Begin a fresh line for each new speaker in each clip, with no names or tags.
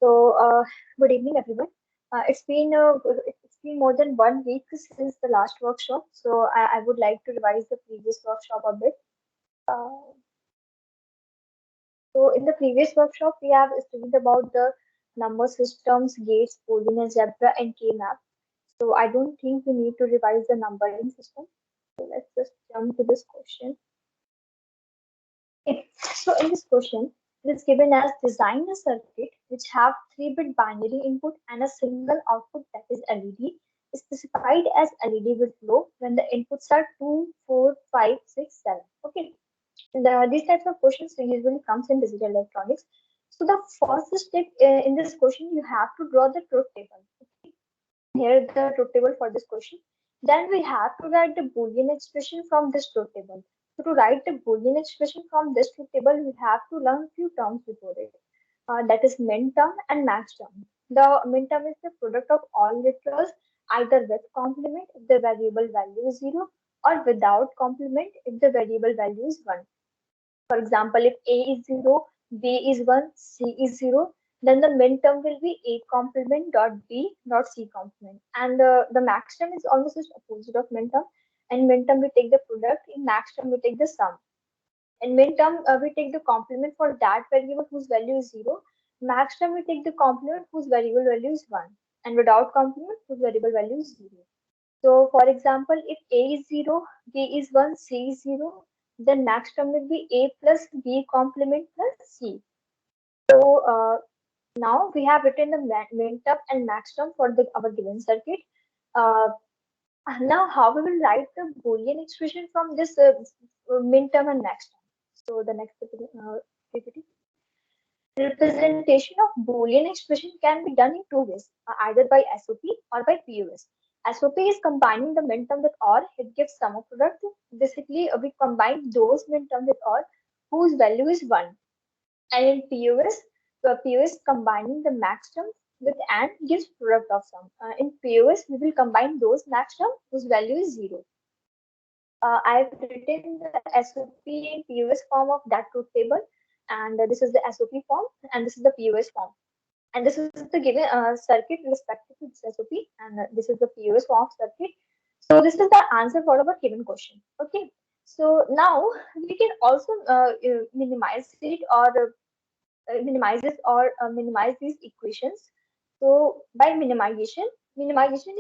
Good evening, everyone. It's been more than 1 week since the last workshop, so I would like to revise the previous workshop a bit. Uh, so, in the previous workshop, we have studied about the number systems, gates, Boolean algebra, and K-map. So, I don't think we need to revise the numbering system. So, let's just jump to this question. Okay. So in this question, it is given as design a circuit which have 3-bit binary input and a single output that is LED, specified as LED will flow when the inputs are 2, 4, 5, 6, 7. Okay. These types of questions usually comes in digital electronics. So the first step in this question, you have to draw the truth table. Okay. Here is the truth table for this question. Then we have to write the Boolean expression from this truth table. So to write the Boolean expression from this truth table, we have to learn few terms before it. That is min term and max term. The min term is the product of all letters, either with complement if the variable value is 0 or without complement if the variable value is 1. For example, if A is 0, B is 1, C is 0, then the min term will be A complement dot B dot C complement. And the max term is almost just opposite of min term. And min term we take the product, in max term we take the sum. In min term, we take the complement for that variable whose value is 0. Max term, we take the complement whose variable value is 1. And without complement, whose variable value is 0. So, for example, if A is 0, B is 1, C is 0, then max term will be A plus B complement plus C. So, now we have written the min term and max term for our given circuit. Uh, Now, how we will write the Boolean expression from this min term and max term? So the next PPT. Representation of Boolean expression can be done in two ways, either by SOP or by POS. SOP is combining the min term with OR. It gives sum of product. Basically, we combine those min term with OR whose value is 1. And in POS, POS combining the max term with AND gives product of sum. In POS, we will combine those max term whose value is 0. I've written the SOP and POS form of that truth table, and this is the SOP form, and this is the POS form. And this is the given circuit respective to this SOP, and this is the POS form of circuit. So this is the answer for our given question. Okay. So now we can also minimize it or minimize these equations. So by minimization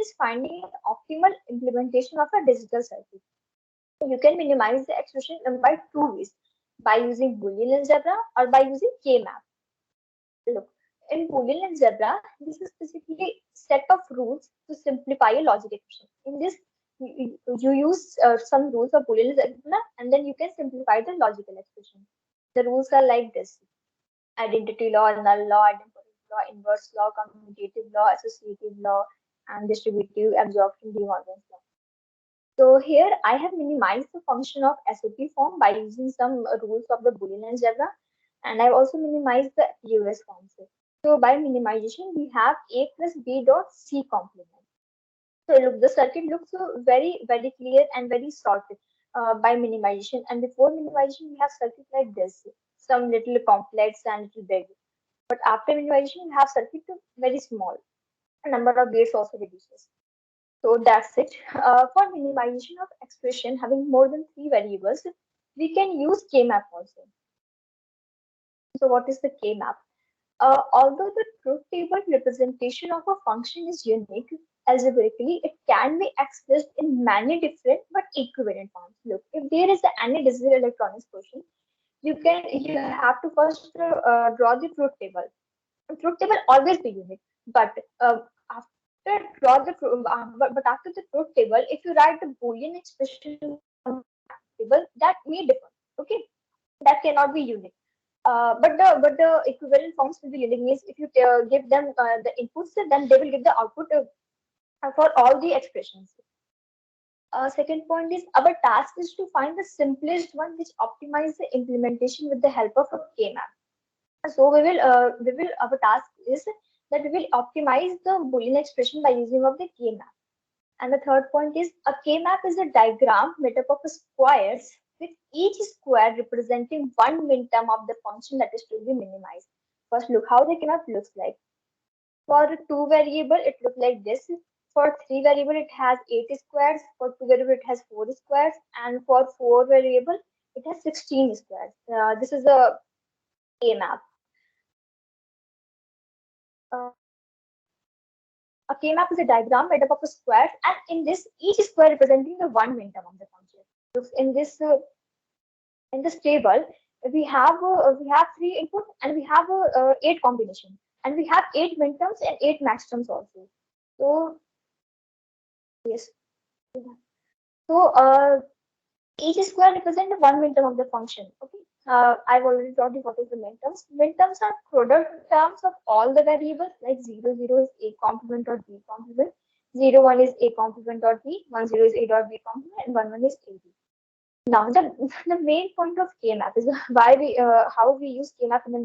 is finding an optimal implementation of a digital circuit. You can minimize the expression by two ways, by using Boolean algebra or by using K-map. Look, in Boolean algebra, this is basically set of rules to simplify a logic expression. In this, you use some rules of Boolean algebra and then you can simplify the logical expression. The rules are like this: identity law, null law, idempotent law, inverse law, commutative law, associative law, and distributive absorption divergence law. So here I have minimized the function of SOP form by using some rules of the Boolean algebra, and I've also minimized the POS form. So by minimization, we have A plus B dot C complement. So look, the circuit looks very clear and very short by minimization. And before minimization, we have circuit like this, some little complex and little big. But after minimization, we have circuit very small. The number of gates also reduces. So that's it. For minimization of expression having more than 3 variables, we can use K-map also. So what is the K-map? Although the truth table representation of a function is unique, algebraically, it can be expressed in many different but equivalent forms. Look, if there is any digital electronics question, you have to first draw the truth table. The truth table always be unique, but after draw the but after the truth table, if you write the Boolean expression table, that may differ. Okay, that cannot be unique. But the equivalent forms will be unique. Means if you give them the inputs, then they will give the output for all the expressions. Second point is our task is to find the simplest one which optimize the implementation with the help of a K-map. So we will our task is that we will optimize the Boolean expression by using of the K-map. And the third point is a K-map is a diagram made up of squares with each square representing one minterm of the function that is to be minimized. First, look how the K-map looks like. For 2 variable, it looks like this. For 3 variable, it has 8 squares. For 2 variable, it has 4 squares. And for 4 variable, it has 16 squares. This is a map. Uh, a K-map is a diagram made up of a square, and in this, each square representing the one minterm of the function. So in this table, we have three input and we have eight combination, and we have eight minterms and eight maxterms also. So yes, so each square represents one minterm of the function. Okay, I've already told you what is the minterms. Minterms are product terms of all the variables, like 0 0 is a complement or b complement, 0 1 is a complement or b, 1 0 is a dot b complement, and 1 1 is a b. Now the main point of K-map is why we how we use K-map in the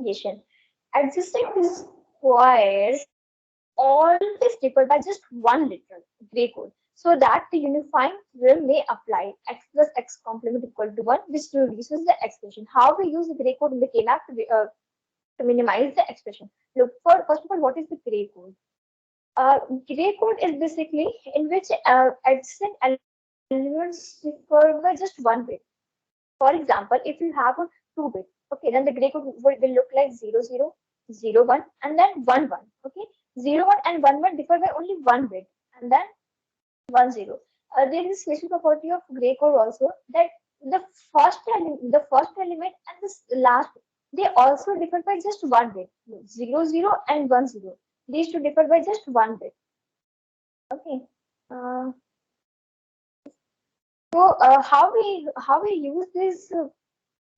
minimization. Adjacent squares always differ by just one literal gray code, so that the unifying theorem may apply x plus x complement equal to 1, which reduces the expression. How we use the gray code in the K-map to minimize the expression? Look, for first of all, what is the gray code? Gray code is basically in which adjacent elements differ by just one bit. For example, if you have a 2 bit, okay, then the gray code will look like 0 0 0 1 and then 1 1. Okay, 0 1 and 1 1 differ by only one bit, and then 1 0. There is a special property of gray code also, that the first element and the last, they also differ by just one bit. 0 0 and 1 0. These two differ by just one bit. Okay. Uh, how we use this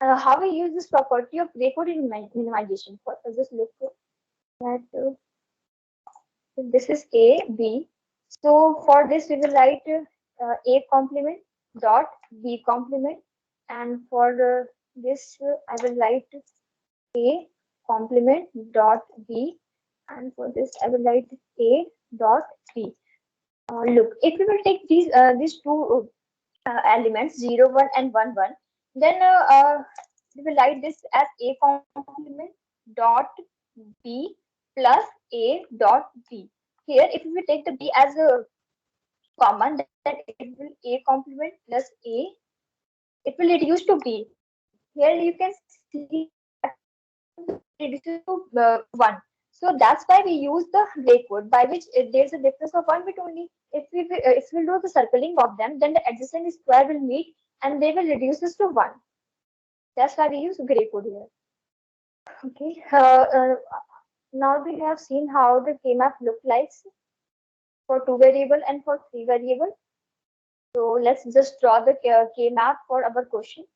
how we use this property of gray code in minimization. For just look at this is A B. So for this we will write A complement dot B complement, and for this I will write A complement dot B, and for this I will write A dot B. Look, if we will take these two elements 0 1 and 1 1, then we will write this as A complement dot B plus A dot B. Here, if we take the B as a common, then it will A complement plus A, it will reduce to B. Here you can see reduces to 1. So that's why we use the gray code, by which there's a difference of one bit only. If we do the circling of them, then the adjacent square will meet and they will reduce this to 1. That's why we use gray code here. Okay. Now we have seen how the K-map look like for 2 variable and for 3 variable. So let's just draw the K-map for our question.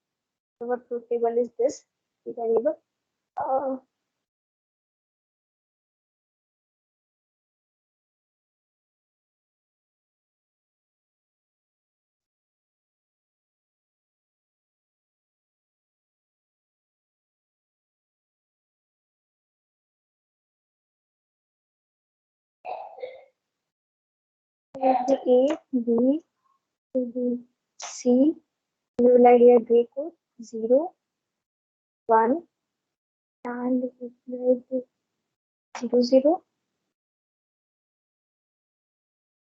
Our truth table is this 3 variable. Uh, the A, B, B, C. We will write here gray code 0, 1, and we will write 0 0.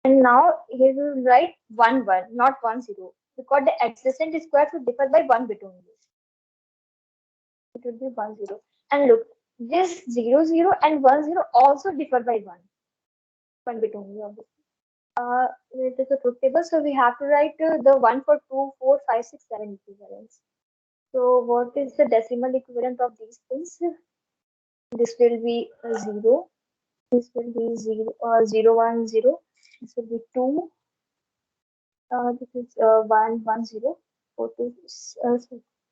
And now here we will write 1 1, not 1 0, because the adjacent squares will differ by one bit only. It will be 1 0. And look, this 0 0 and 1 0 also differ by one bit only, obviously. It is a truth table, so we have to write the 1 for 2, 4, 5, 6, 7 equivalents. So what is the decimal equivalent of these things? This will be 0. This will be 0 1 0. This will be 2. This is 1 1 0. 4 2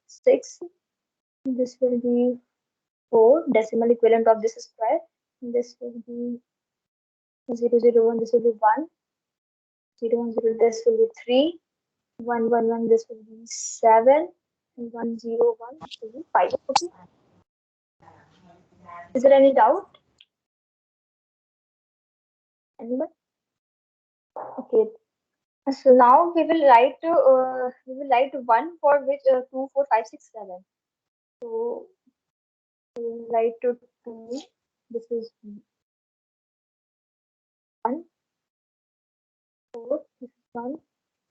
6. This will be 4. Decimal equivalent of this square. This will be 0 0 1. This will be 1. 0 1 0. This will be 3. 1 1 1. This will be 7. And 1 0 1. This will be 5. Okay. Is there any doubt? Anyone? Okay. So now we will write 1 for which 2 4 5 6 7. So we will write 2 This is 1, 4, this is 1,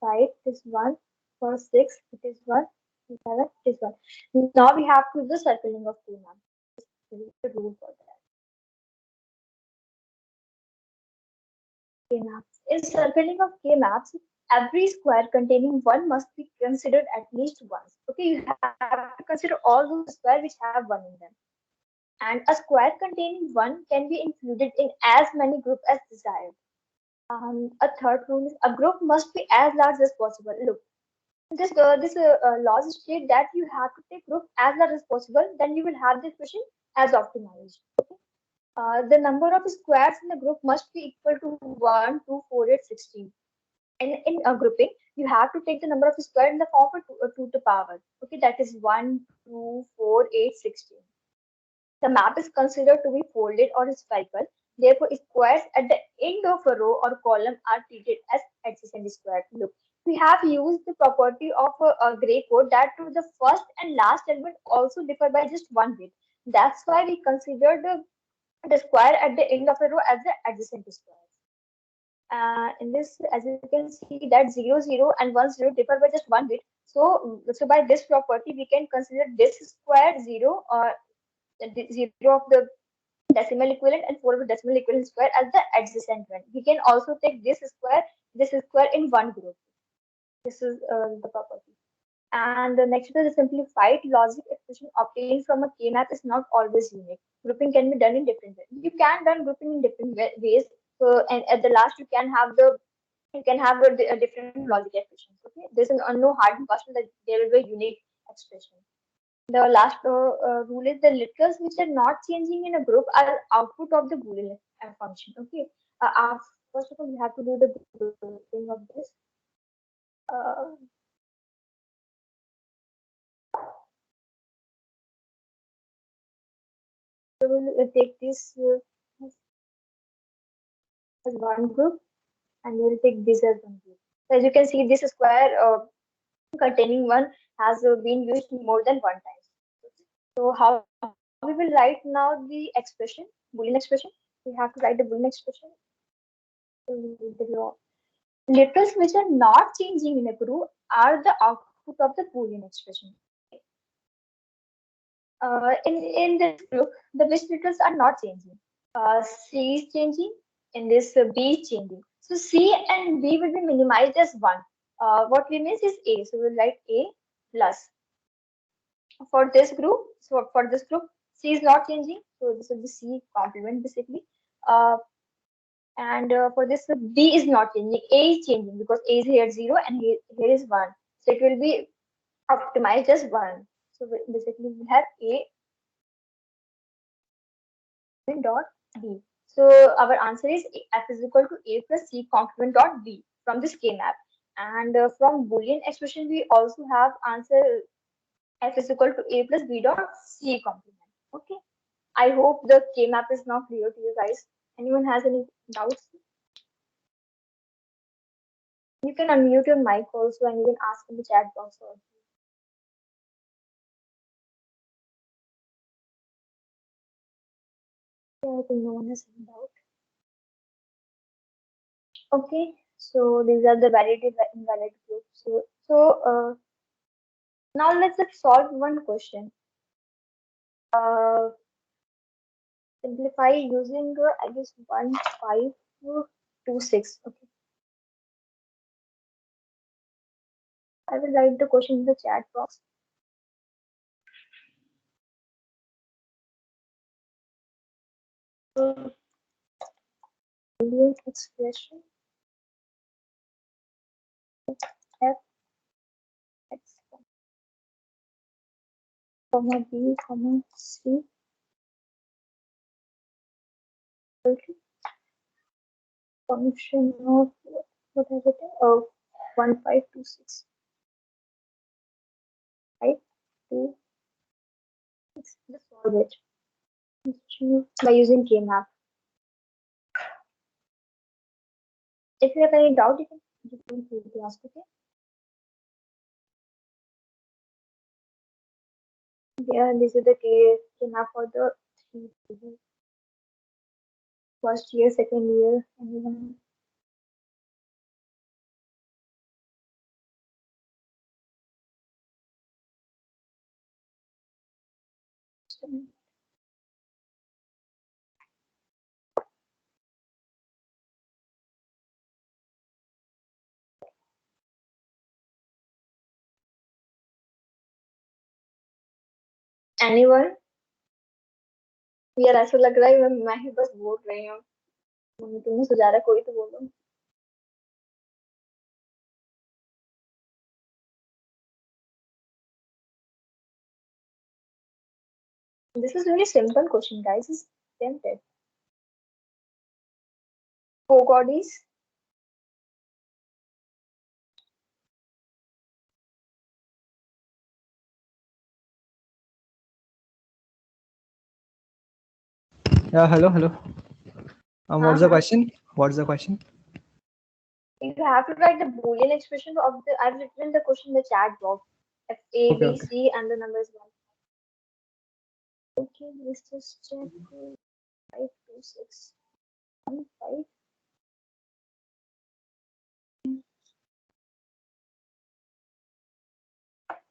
5, this is 1, 4, 6, it is 1, 7, it is 1. Now we have to do the circling of K-map. This is the rule for that. K-maps. In circling of K-maps, every square containing 1 must be considered at least once. Okay, you have to consider all those squares which have 1 in them. And a square containing 1 can be included in as many groups as desired. A third rule is a group must be as large as possible. Look, this laws state that you have to take group as large as possible, then you will have the expression as optimized. The number of squares in the group must be equal to 1, 2, 4, 8, 16. And in a grouping, you have to take the number of squares in the form of 2 to the power. Okay, that is 1, 2, 4, 8, 16. The map is considered to be folded or spherical. Therefore, squares at the end of a row or column are treated as adjacent squares. Look, we have used the property of a gray code that to the first and last element also differ by just 1 bit. That's why we consider the square at the end of a row as the adjacent square. In this, as you can see, that 0, 0 and 1, 0 differ by just 1 bit. So by this property, we can consider this square 0 or the 0 of the decimal equivalent and 4 of the decimal equivalent square as the adjacent one. We can also take this square in one group. This is the property. And the next is the simplified logic expression obtained from a K-map is not always unique. Grouping can be done in different ways. You can done grouping in different ways. So, and at the last, you can have a different logic expressions. Okay, there's no hard and fast rule that there will be a unique expression. The last rule is the literals which are not changing in a group are output of the Boolean function. Okay. First of all, we have to do the grouping of this. Uh, so we'll take this as one group, and we'll take this as one group. So as you can see, this square containing 1 has been used more than one time. So how we will write now the expression, Boolean expression? We have to write the Boolean expression. The literals which are not changing in a group are the output of the Boolean expression. In this group, the which literals are not changing. C is changing, in this B is changing. So C and B will be minimized as 1. What remains is A. So we'll write A plus. For this group, C is not changing. So this will be C complement basically. And for this, B is not changing. A is changing because A is here 0 and here is 1. So it will be optimized as 1. So basically, we have A dot B. So our answer is F is equal to A plus C complement dot B from this K map. And from Boolean expression, we also have answer F is equal to A plus B dot C complement. Okay. I hope the K map is now clear to you guys. Anyone has any doubts? You can unmute your mic also and you can ask in the chat box also. Yeah, I think no one has any doubt. Okay, so these are the valid and invalid groups. Now let's just solve one question. Simplify using I guess 1526. Okay, I will write the question in the chat box. Boolean expression f x comma b comma c function of what is it? Oh, 1526. 5, 2, 6. Just solve it by using K-map. If you have any doubt, you can feel to ask. Okay. Yeah, this is the K-map for the 3. First year, second year, anyone? Anyone? यार ऐसा लग रहा है मैं ही बस बोल रही हूँ। तुम्हें सुझा रहा कोई तो बोलो। This is very simple question, guys. It's tempted. Four
Yeah, hello. What's the
Uh-huh.
question? What's the question?
You have to write the Boolean expression of the. I've written the question in the chat box. If A,
Okay,
B,
okay.
C, and the number is one. Okay, let's just check. 52615.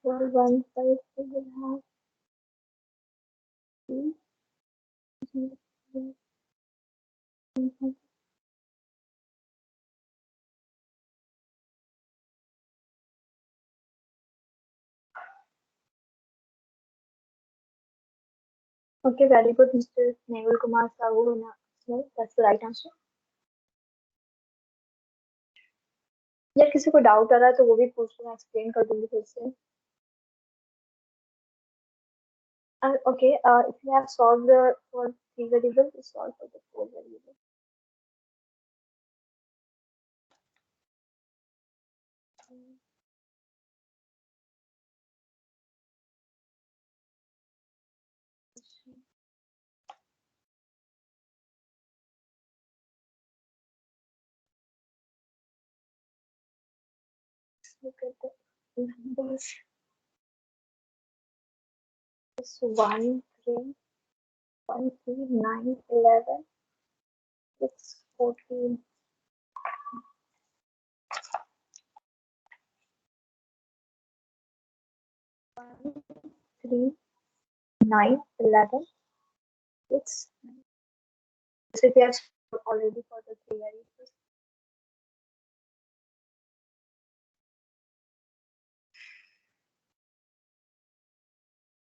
415. We will have two. Okay, very good, Mr. Naval Kumar Sahu. No, that's the right answer. यार किसी को doubt आ रहा है तो वो भी पूछ लो, मैं एक्सप्लेन कर दूंगी फिर से. Okay, if you have solved the for three variables, solve for the four variables. Look at the numbers. It's 1, 3, 1, 3, 9, 11, 6, 14, 1, 3, 9, 11, 6. So if you have solved already for the three variables,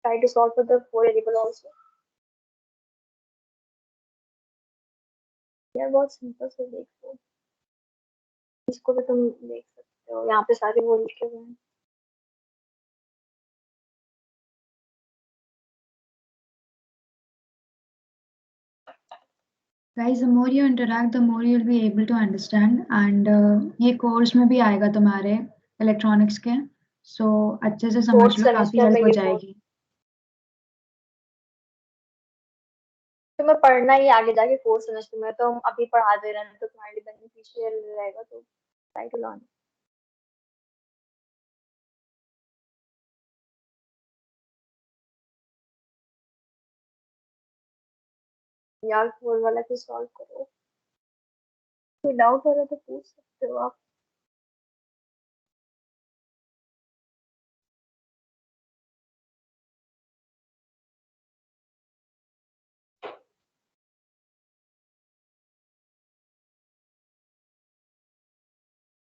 try to solve for the four variable also. यार बहुत simple से देख लो, इसको भी तुम देख सकते हो, यहाँ पे सारे वो लिखे हुए हैं.
Guys, the more you interact, the more you'll be able to understand. And ये कोर्स में भी आएगा तुम्हारे इलेक्ट्रॉनिक्स के, so अच्छे से समझ
फोर्थ
लो, काफी
सेमेस्टर में
हेल्प हो
ये कोर्स.
जाएगी.
तो मैं पढ़ना ही आगे जाके फोर्थ सेमेस्टर में, तो हम अभी पढ़ा दे रहे हैं तो तुम्हारे लिए बेनिफिशियल रहेगा, तो ट्राई टू लर्न. यार फोर वाला भी सॉल्व करो, कोई डाउट हो रहा है तो पूछ सकते हो आप.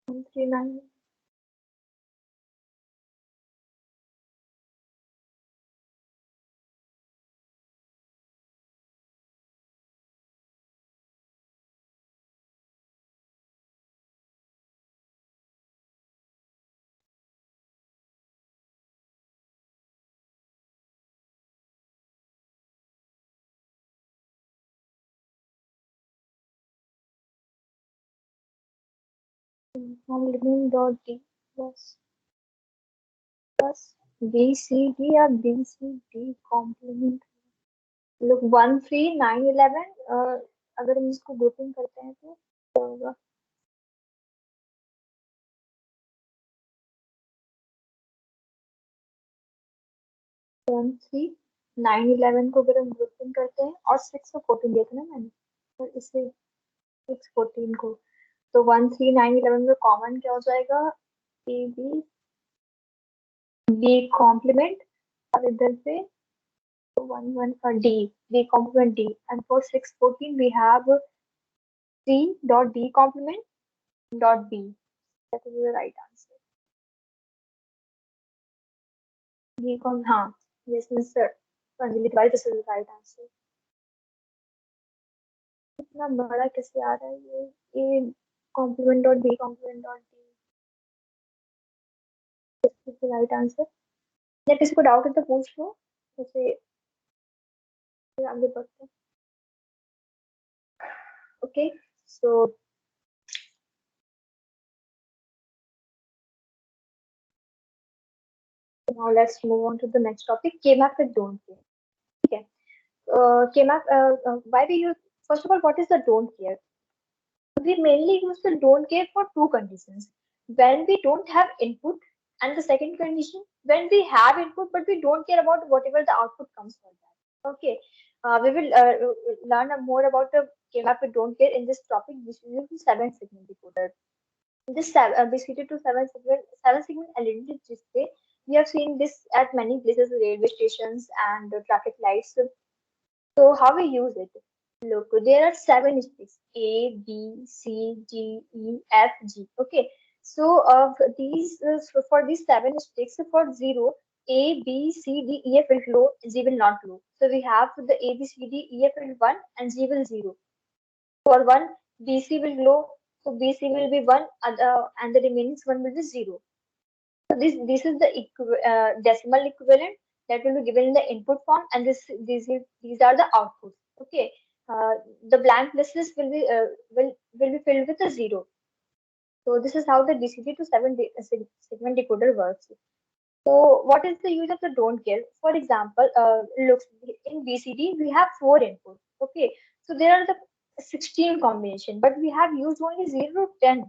One three nine. हम लिखेंगे dot d plus plus b c d या बी सी डी कॉम्प्लीमेंट. लोग 1 3 9 11, अगर हम इसको ग्रुपिंग करते हैं तो क्या होगा. 1 3 9 11 को अगर हम ग्रुपिंग करते हैं, और 6 को 14 दिया था ना मैंने. और इसे 614 को, तो 1 3 9 11 में कॉमन क्या हो जाएगा, ए बी बी कॉम्प्लीमेंट, और इधर पे 1 1 का d, b complement d, and for 614 we have C dot D complement dot B. That is the right answer. D com, हाँ, yes, Mr. Anjali Tiwari, this is the right answer. इतना बड़ा कैसे आ रहा है ये A complement dot B complement dot D. This is the right answer. या किसी को डाउट है तो पूछ लो, जैसे फिर आगे बढ़ते हैं. Okay, so now let's move on to the next topic, K-map with don't care. Okay, K-map, why we use, first of all, what is the don't care? We mainly use the don't care for two conditions. When we don't have input, and the second condition, when we have input but we don't care about whatever the output comes from that. Okay, we will learn more about the K-map we don't care in this topic, which is the 7 segment decoder. This basically to 7 segment LED display. We have seen this at many places, railway stations and traffic lights. So how we use it? Look, there are 7 sticks: A, B, C, D, E, F, G. Okay. So for these 7 sticks, for zero, A, B, C, D, E, F will glow, G will not glow. So we have the A, B, C, D, E, F will 1 and G will 0. For 1, BC will glow, so BC will be 1 and the remaining one will be 0. So this is the decimal equivalent that will be given in the input form, and these are the outputs. Okay, the blank places will be filled with a 0. So this is how the DCD to 7 segment decoder works. So what is the use of the don't care? For example, look, in BCD we have 4 inputs. Okay, so there are the 16 combination, but we have used only 0 to 10.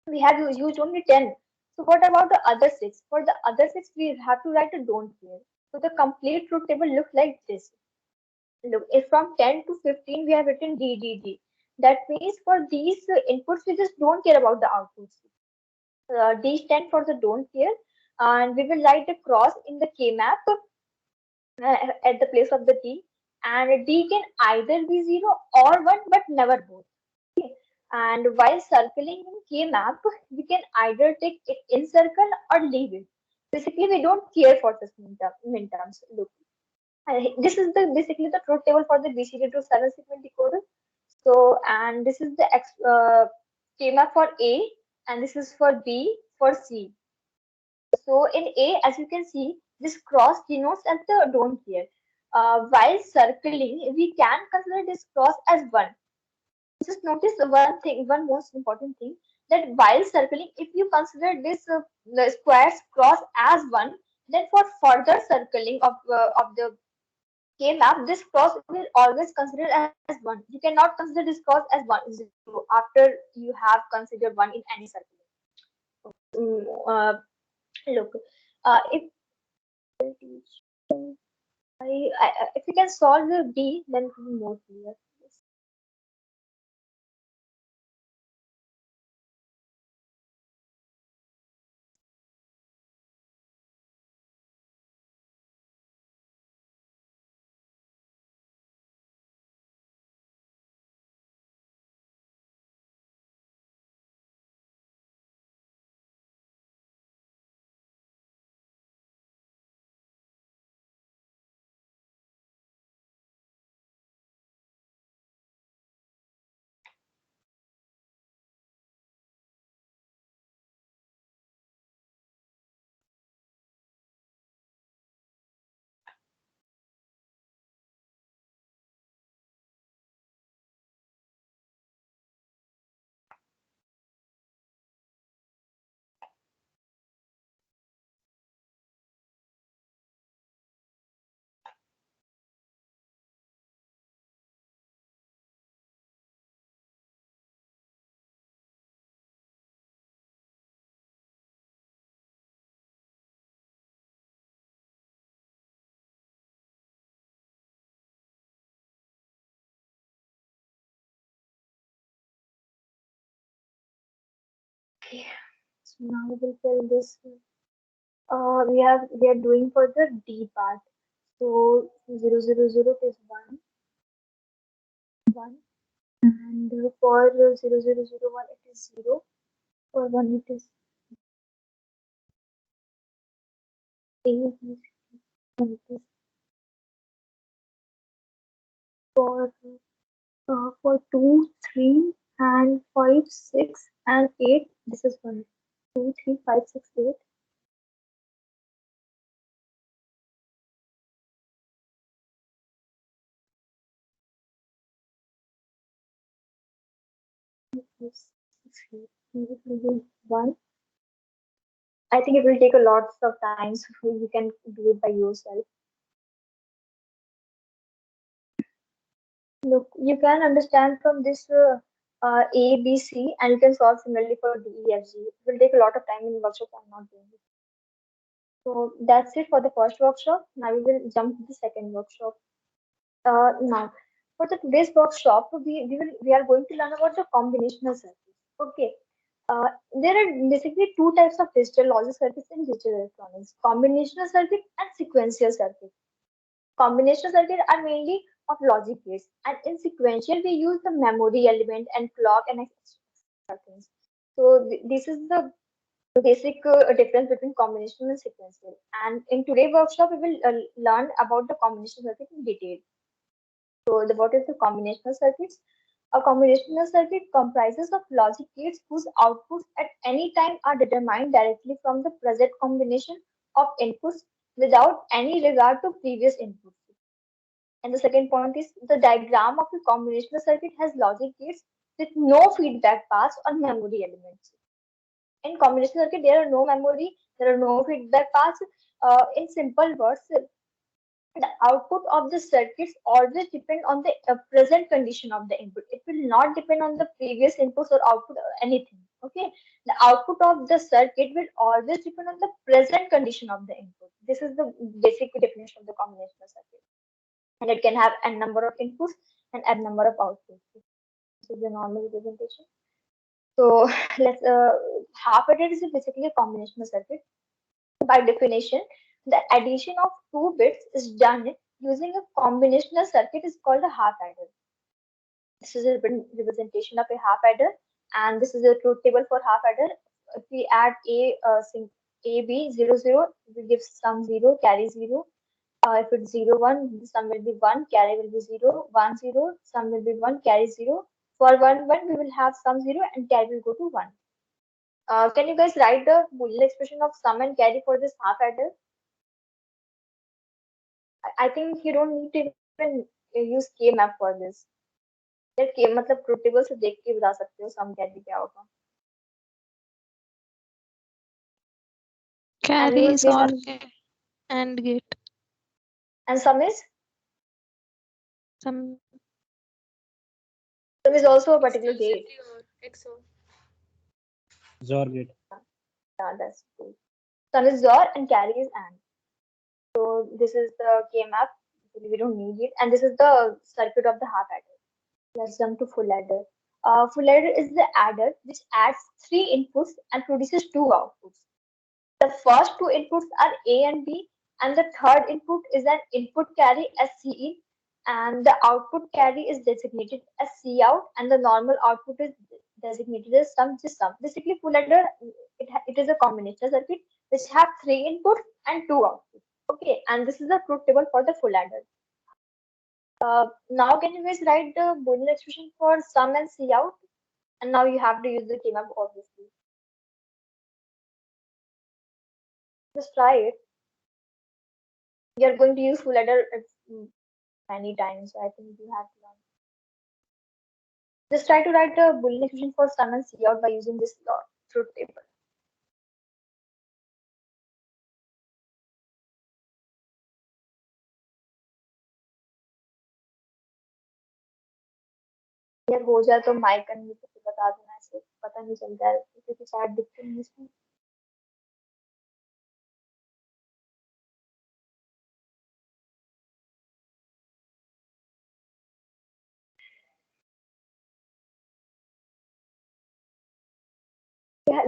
We have used only 10. So what about the other 6? For the other 6, we have to write a don't care. So the complete truth table looks like this. Look, if from 10 to 15 we have written DDD. That means for these inputs, we just don't care about the outputs. D stand for the don't care, and we will write a cross in the K map at the place of the D, and D can either be 0 or 1, but never both. Okay. And while circling in K map, we can either take it in circle or leave it. Basically, we don't care for this min terms. Look, this is the basically the truth table for the BCD to 7 segment decoder. So, and this is the K map for A, and this is for B for C. So in A, as you can see, this cross denotes as the don't care. While circling, we can consider this cross as 1. Just notice one thing, one most important thing, that while circling, if you consider this the square's cross as 1, then for further circling of the K map, this cross will always consider as 1. You cannot consider this cross as 0 after you have considered 1 in any circle. Look, if if you can solve the B, then it will be more clear. Okay, so now we will fill this. We are doing for the D part. So 000 is 1, and for 0001 it is 0. For 1 it is A, B, C, and it is for 2, 3, and 5, 6, and 8. This is 1, 2, 3, 5, 6, 8. This is 1. I think it will take a lot of time, so you can do it by yourself. Look, you can understand from this A, B, C, and you can solve similarly for D, E, F, G. It will take a lot of time in workshop. I'm not doing it. So that's it for the first workshop. Now we will jump to the second workshop. Now, for the today's workshop, we are going to learn about the combinational circuits. Okay. There are basically two types of digital logic circuits in digital electronics: combinational circuit and sequential circuit. Combinational circuits are mainly of logic gates, and in sequential we use the memory element and clock and extra things. So this is the basic difference between combinational and sequential. And in today's workshop, we will learn about the combinational circuit in detail. So what is the combinational circuits? A combinational circuit comprises of logic gates whose outputs at any time are determined directly from the present combination of inputs without any regard to previous inputs. And the second point is the diagram of a combinational circuit has logic gates with no feedback paths or memory elements. In combinational circuit, there are no memory, there are no feedback paths. In simple words, the output of the circuits always depend on the present condition of the input. It will not depend on the previous inputs or output or anything. Okay, the output of the circuit will always depend on the present condition of the input. This is the basic definition of the combinational circuit, and it can have n number of inputs and n number of outputs. This is the normal representation. So let's half adder is basically a combinational circuit. By definition, the addition of two bits is done using a combinational circuit is called a half adder. This is a representation of a half adder, and this is a truth table for half adder. If we add a b 00, we give sum 0, carry 0. If it's 0, 1, the sum will be 1, carry will be 0, 1, 0, sum will be 1, carry 0. For 1, 1, we will have sum 0 and carry will go to 1. Can you guys write the Boolean expression of sum and carry for this half adder? I think you don't need to even use K map for this. यार K मतलब truth table से देख के बता सकते हो सम carry क्या होगा.
Carry is
please
OR and gate.
and sum is
Some
also a particular gate.
XOR.
XOR gate.
Yeah, that's true. Sum is XOR and carry is AND. So this is the K map. We don't need it. And this is the circuit of the half adder. Let's jump to full adder. Full adder is the adder which adds 3 inputs and produces 2 outputs. The first 2 inputs are A and B, and the third input is an input carry as CE, and the output carry is designated as C out, and the normal output is designated as sum. Basically, full adder it is a combinational circuit which have 3 inputs and 2 outputs. Okay, and this is the truth table for the full adder. Now can you guys write the Boolean expression for sum and C out? And now you have to use the K-map obviously. Just try it. You're going to use full adder many times, so I think you have to learn. Just try to write the Boolean expression for sum and C out by using this truth table. यार हो जाए तो mic unmute करके बता देना, ऐसे पता नहीं चलता है क्योंकि चैट दिखते नहीं इसमें.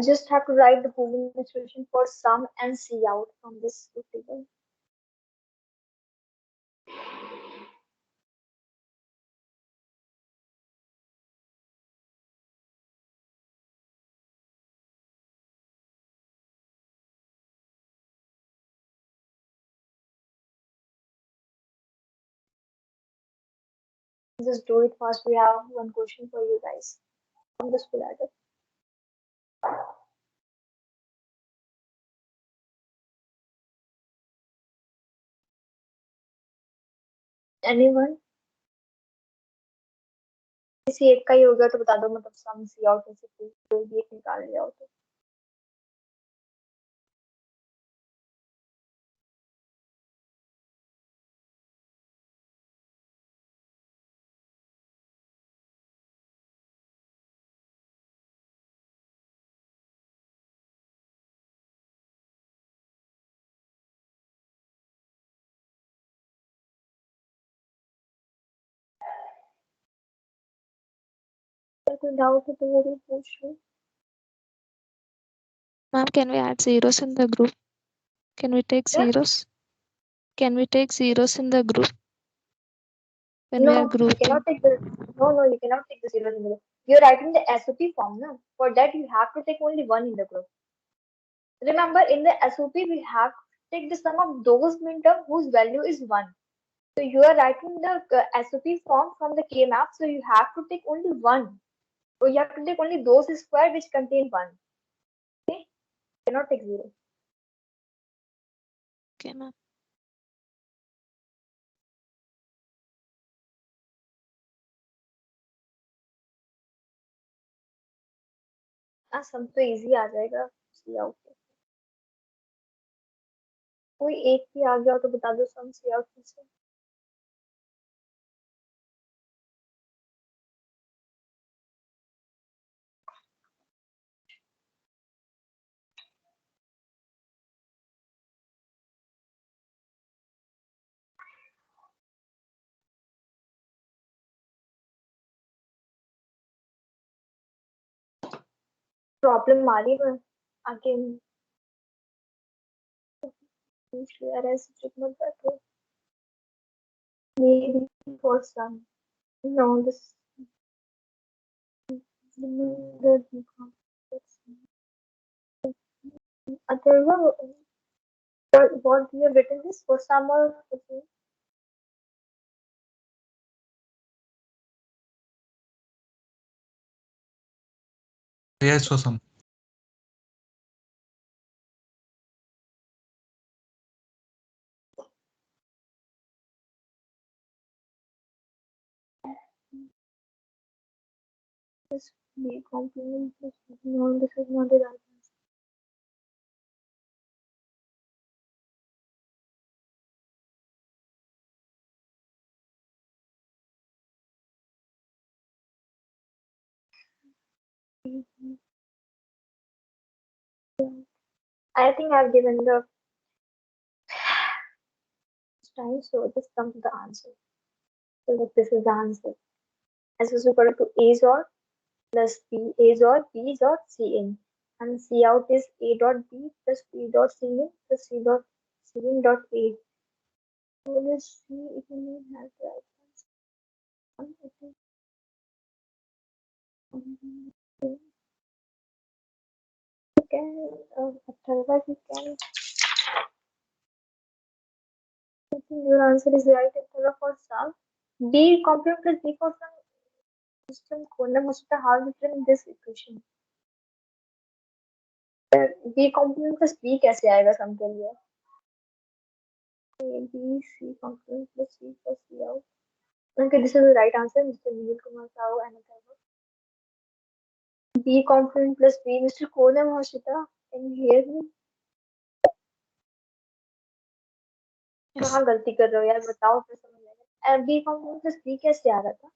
just have to write the Boolean expression for sum and C out from this table. Just do it fast. We have one question for you guys from the school adult. Anyone? किसी एक का ही होगा तो बता दो, मतलब सम सी out में से कोई भी एक निकाल लिया हो तो। अगर कोई डाउट है तो वो भी पूछ लो।
Ma'am, can we add zeros in the group? Can we take
Yeah.
zeros? Can we take zeros in the group? When we
No,
are
you
grouping.
cannot take the you cannot take the zeros in the group. You're writing the SOP form, no? For that you have to take only one in the group. Remember, in the SOP we have to take the sum of those minterm whose value is 1. So you are writing the SOP form from the K map, so you have to take only one. Or you have to take only those square which contain 1. Okay? You cannot take 0.
Okay, ma'am.
सम तो easy आ जाएगा। सी out कोई एक भी आ गया हो तो बता दो सम सी आउट से। प्रॉब्लम आ रही है आगे पूछ लिया ऐसे चुप मत बैठो। maybe for some no this Atharva, what you have written this for some or okay.
Yes, for some.
This be complement this no this is not the right answer. I think I've given the time, so this comes to the answer. So look, this is the answer. S is equal to A dot plus B, A dot B dot C in, and C out is A dot B plus B dot C in plus C dot C in dot A. So let's see if we have the right answer. Atharva, you can. I think your answer is right. Atharva for some. B complement plus B for some system Konam Musta how written in this equation. B complement plus B कैसे आएगा सम के लिए? A B C complement plus C plus C out. Okay, this is the right answer, Mr. Nihil Kumar Rao and Atharva. B complement plus B, Mr. Konam Hoshita, can you hear me?
Yes.
कहाँ गलती कर रहे हो यार बताओ फिर समझ आएगा। B complement plus B कैसे आ रहा था?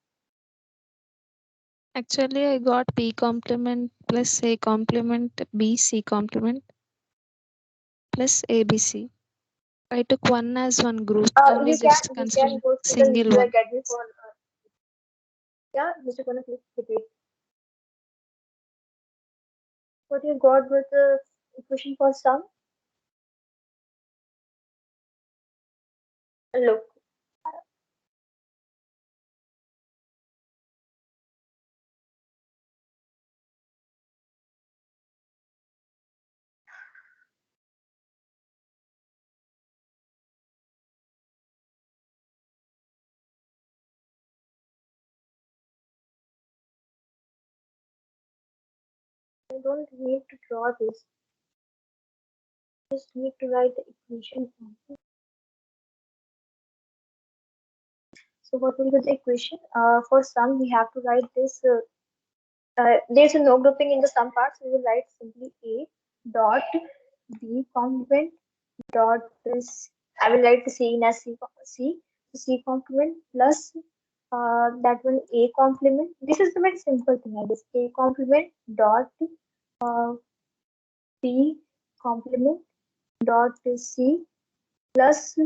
Actually, I got B complement plus A complement B C complement plus ABC. I took one as one group, only
You
just
can
considering
go to
single
the
one.
get me for yeah, Mr. Konam, please repeat. What you got with the equation for sum? Look, I don't need to draw this. Just need to write the equation. So what will be the equation? For sum, we have to write this. There's a no grouping in the sum part, so we will write simply A dot B complement dot this. I will write the C in as C complement plus that one A complement. This is the very simple thing, I guess. A complement dot uh, B complement dot C plus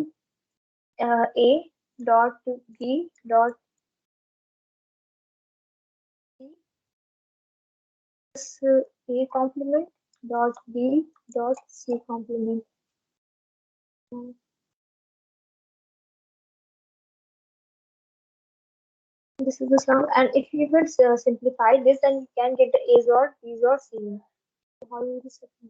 A dot B dot C plus A complement dot B dot C complement. This is the sum, and if you would simplify this, then you can get the A's or B's or C. So how you will simplify?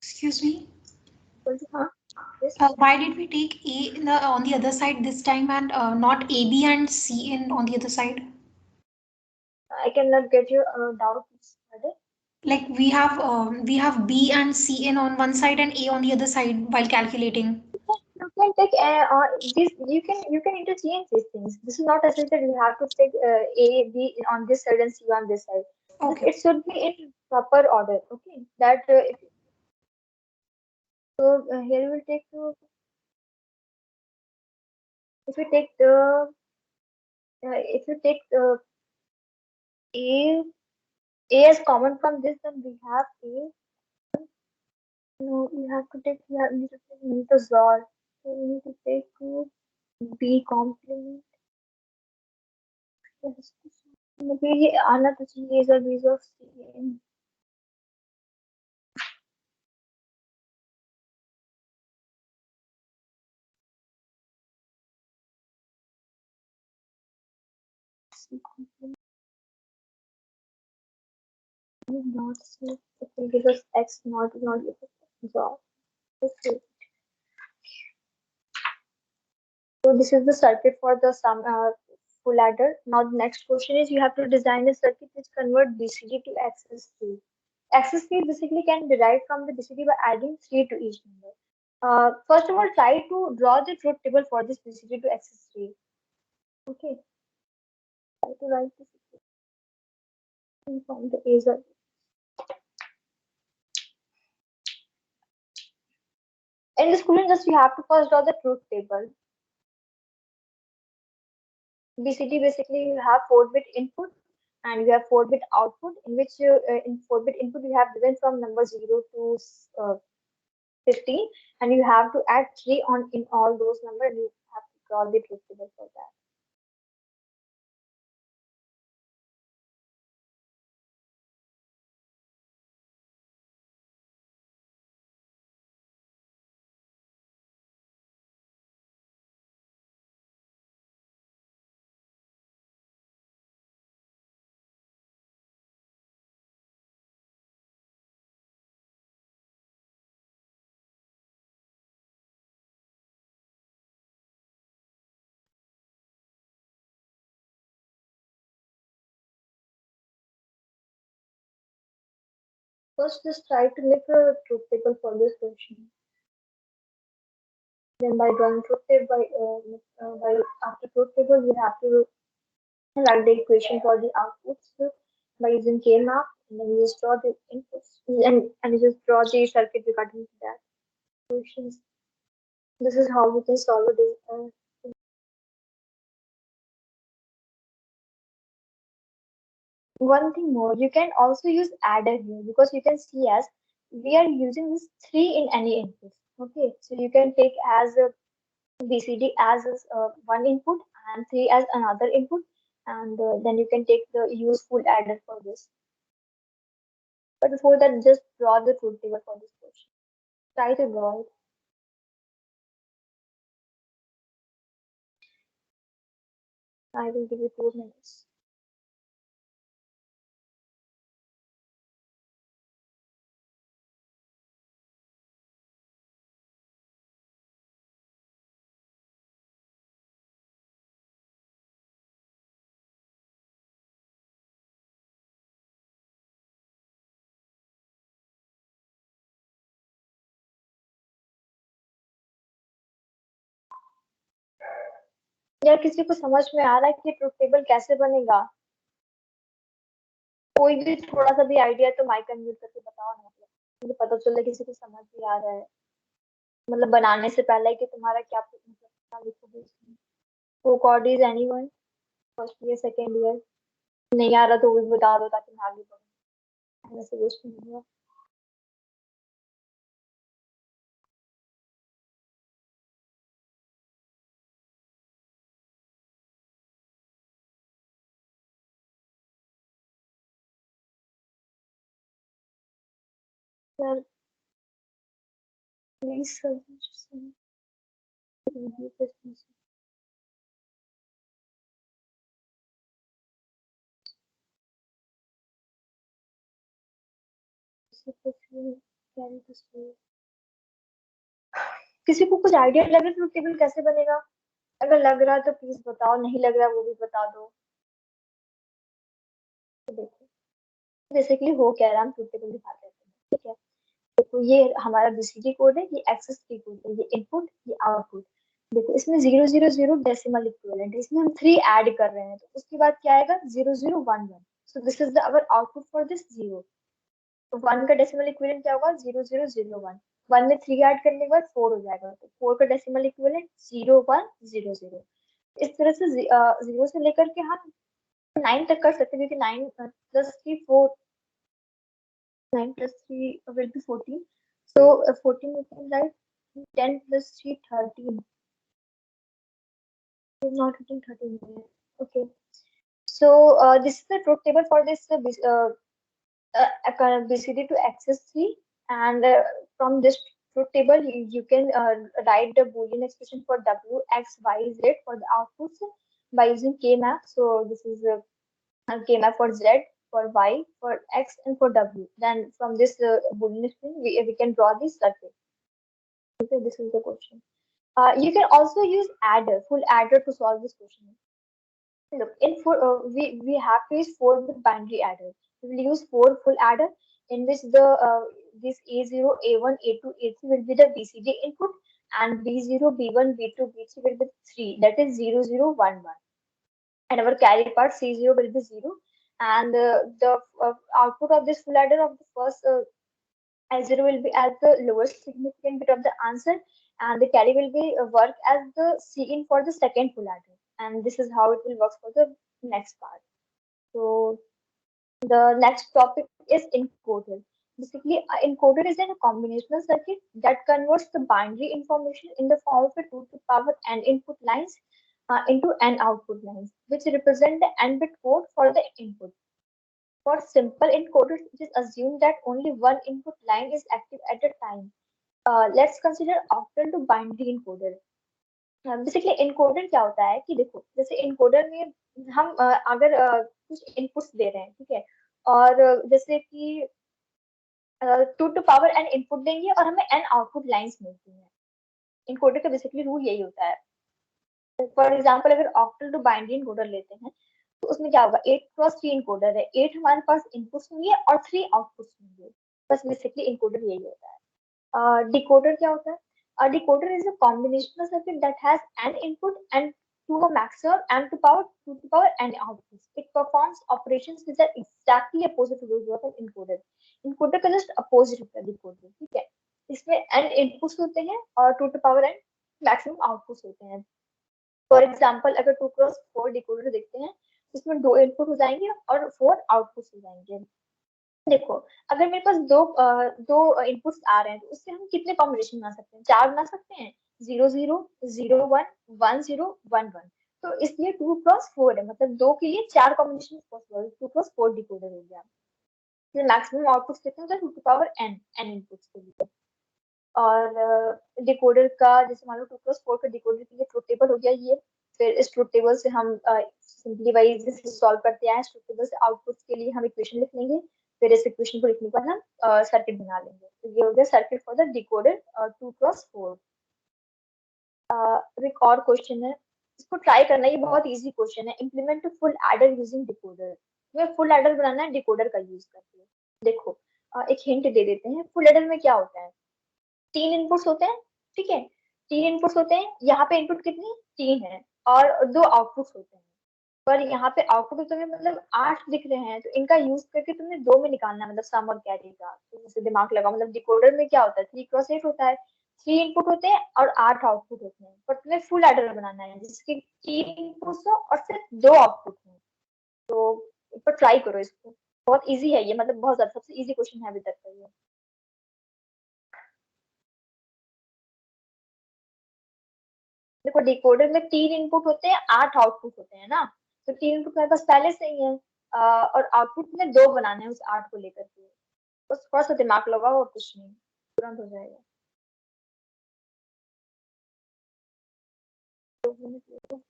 Excuse me.
Huh? Yes.
Why did we take A in on the other side this time and not AB and C in on the other side?
I cannot get your doubt. Pardon?
Like we have B and C in on one side and A on the other side while calculating.
You can take this. You can interchange these things. This is not necessary that you have to take A B on this side and C on this side.
Okay.
It should be in proper order. Okay. That here we will take if you take the if you take the A as common from this, then we have A. No, we have to take. We need to take metazole. So we need to take B complement. Yes. Maybe ये आना तो चाहिए is a base of C. C complement is not C. It will give us X not give us job. Okay. So this is the circuit for the sum full adder. Now the next question is you have to design a circuit which convert BCD to access tree. Access tree basically can be derived from the BCD by adding 3 to each number. First of all, try to draw the truth table for this BCD to access tree. Okay. Try to write this from the A's. In the schooling, just you have to first draw the truth table. BCD basically you have 4-bit input and you have 4-bit output, in which in 4-bit input you have given from number 0 to 15, and you have to add 3 on in all those numbers. You have to draw the truth table for that. First, just try to make a truth table for this question. Then by drawing truth table, by after truth table, you have to write the equation for the outputs by using K-map, and then you just draw the inputs and you just draw the circuit regarding to that equations. This is how we can solve this. one thing more, you can also use adder here because you can see as we are using this 3 in any input. Okay, so you can take as a BCD as one input and 3 as another input, and then you can take the useful adder for this. But before that, just draw the truth table for this question. Try to draw it. I will give you 2 minutes. यार किसी को समझ में आ रहा है कि truth table कैसे बनेगा? कोई भी थोड़ा सा भी आइडिया तो माइक अनम्यूट करके बताओ ना, मुझे पता चले किसी को समझ भी आ रहा है, मतलब बनाने से पहले कि तुम्हारा क्या मतलब क्या लिखोगे इसमें। कोकॉर्डीज anyone first year second year? नहीं आ रहा तो वो भी बता दो ताकि मैं आगे बढ़ूँ, ऐसे वेस्ट नहीं हुआ। सर प्लीज सर किसी को कुछ आइडिया लग रहा है ट्रुथ टेबल कैसे बनेगा? अगर लग रहा है तो प्लीज बताओ, नहीं लग रहा वो भी बता दो। तो देखो बेसिकली हो क्या रहा है, हम ट्रुथ टेबल दिखा देते हैं, ठीक है। देखो ये हमारा बीसीडी कोड है, ये एक्सेस की कोड है, ये इनपुट ये आउटपुट। देखो इसमें 000 डेसिमल इक्विवेलेंट है, इसमें हम 3 ऐड कर रहे हैं, तो उसके बाद क्या आएगा 0011। So this is the our output for this 0। तो 1 का डेसिमल इक्विवेलेंट क्या होगा 0001। 1 में 3 ऐड करने के बाद 4 हो जाएगा, तो 4 का डेसिमल इक्विवेलेंट 0100। इस तरह से 0 से लेकर के हम 9 तक कर सकते हैं, क्योंकि 9 plus 3 4, 9 plus 3 will be 14. So 14 we can write 10 plus 3 13. It's not hitting 13 here. Okay. So this is the truth table for this BCD to access 3, and from this truth table you can write the Boolean expression for W, X, Y, Z for the outputs by using K-map. So this is K-map for Z, for Y, for X, and for W. Then from this Boolean expression we can draw this circuit. Okay, this is the question. You can also use adder, full adder to solve this question. Look, we have to use 4-bit binary adder. We will use 4 full adder in which the this A0, A1, A2, A3 will be the BCD input, and B0, B1, B2, B3 will be 3. That is 0011. And our carry part C0 will be 0. And the output of this full adder of the first A0 will be as the lowest significant bit of the answer, and the carry will be work as the Cin for the second full adder. And this is how it will work for the next part. So the next topic is encoder. Basically, encoder is a combinational circuit that converts the binary information in the form of a 2 to the power n input lines into n output lines, which represent the n bit code for the input. For simple encoders, it is assumed that only one input line is active at a time. Let's consider octal to binary encoder. Basically encoder क्या होता है कि देखो जैसे encoder में हम अगर कुछ इनपुट्स दे रहे हैं, ठीक है, और जैसे कि 2 टू पावर n इनपुट देंगे और हमें n आउटपुट लाइंस मिलती हैं। एनकोडर का बेसिकली रूल यही होता है। फॉर एग्जांपल अगर ऑक्टल टू बाइनरी एनकोडर लेते हैं तो उसमें क्या होगा 8 क्रॉस 3 एनकोडर है, 8 हमारे पास इनपुट्स होंगे और 3 आउटपुट्स होंगे। बस बेसिकली एनकोडर यही होता है। डिकोडर क्या होता है? A decoder is a combinational circuit that has n input and to a maximum m to power 2 to power n outputs. It performs operations which are exactly opposite to those of an encoder. Encoder का just opposite होता है decoder, ठीक है। इसमें n inputs होते हैं और 2 to power n maximum outputs होते हैं। फॉर एग्जाम्पल अगर 2 क्रॉस 4 डिकोडर देखते हैं इसमें 2 इनपुट हो जाएंगे और 4 आउटपुट हो जाएंगे। देखो, अगर मेरे पास दो इनपुट्स आ रहे हैं तो उससे हम कितने कॉम्बिनेशन बना सकते हैं? 4 बना सकते हैं, 0 0 0 1 1 0 1 1। तो इसलिए 2 × 4 है, मतलब 2 के लिए 4 कॉम्बिनेशन पॉसिबल, 2 × 4 डिकोडर हो गया। फिर मैक्सिमम आउटपुट कितने होता है? 2 to the power n inputs के लिए। और डिकोडर का जैसे मान लो 2 × 4 का डिकोडर के लिए ट्रुथ टेबल हो गया ये। फिर इस ट्रुथ टेबल से हम सिंपलीफाई जैसे सॉल्व करते हैं, इस ट्रुथ टेबल से आउटपुट्स के लिए हम इक्वेशन लिख लेंगे। फिर इस इक्वेशन को लिखने पर हम सर्किट बना लेंगे। तो ये हो गया सर्किट फॉर द डिकोडर 2 × 4। एक और क्वेश्चन है, इसको ट्राई करना, ये बहुत इजी क्वेश्चन है। Implement full adder using decoder. तुम्हें फुल एडर बनाना है डिकोडर का यूज करके। देखो, एक हिंट दे देते हैं। फुल एडर में क्या होता है? 3 इनपुट्स होते हैं, ठीक है, 3 इनपुट्स होते हैं। यहाँ पे इनपुट कितनी? 3 है और 2 आउटपुट्स होते हैं। पर यहाँ पे आउटपुट तुम्हें मतलब 8 दिख रहे हैं, तो इनका यूज करके तुम्हें 2 में निकालना है, मतलब सम और कैरी का। तो जैसे दिमाग लगाओ, मतलब डिकोडर में क्या होता है? 3 × 8 होता है, 3 इनपुट होते हैं और 8 आउटपुट होते हैं। पर तुम्हें फुल एडर बनाना है जिसके 3 इनपुट्स हो और सिर्फ 2 आउटपुट हो। तो एक बार ट्राई करो इसको, बहुत इजी है ये, मतलब बहुत ज्यादा सबसे इजी क्वेश्चन है अभी तक का ये। देखो, डिकोडर में 3 इनपुट होते हैं, 8 आउटपुट होते हैं ना। तो 3 इनपुट मेरे पास पहले से ही है, और आउटपुट में 2 बनाने हैं उस 8 को लेकर के। बस थोड़ा सा दिमाग लगाओ और कुछ नहीं, तुरंत हो जाएगा। 2 मिनट लगेगा।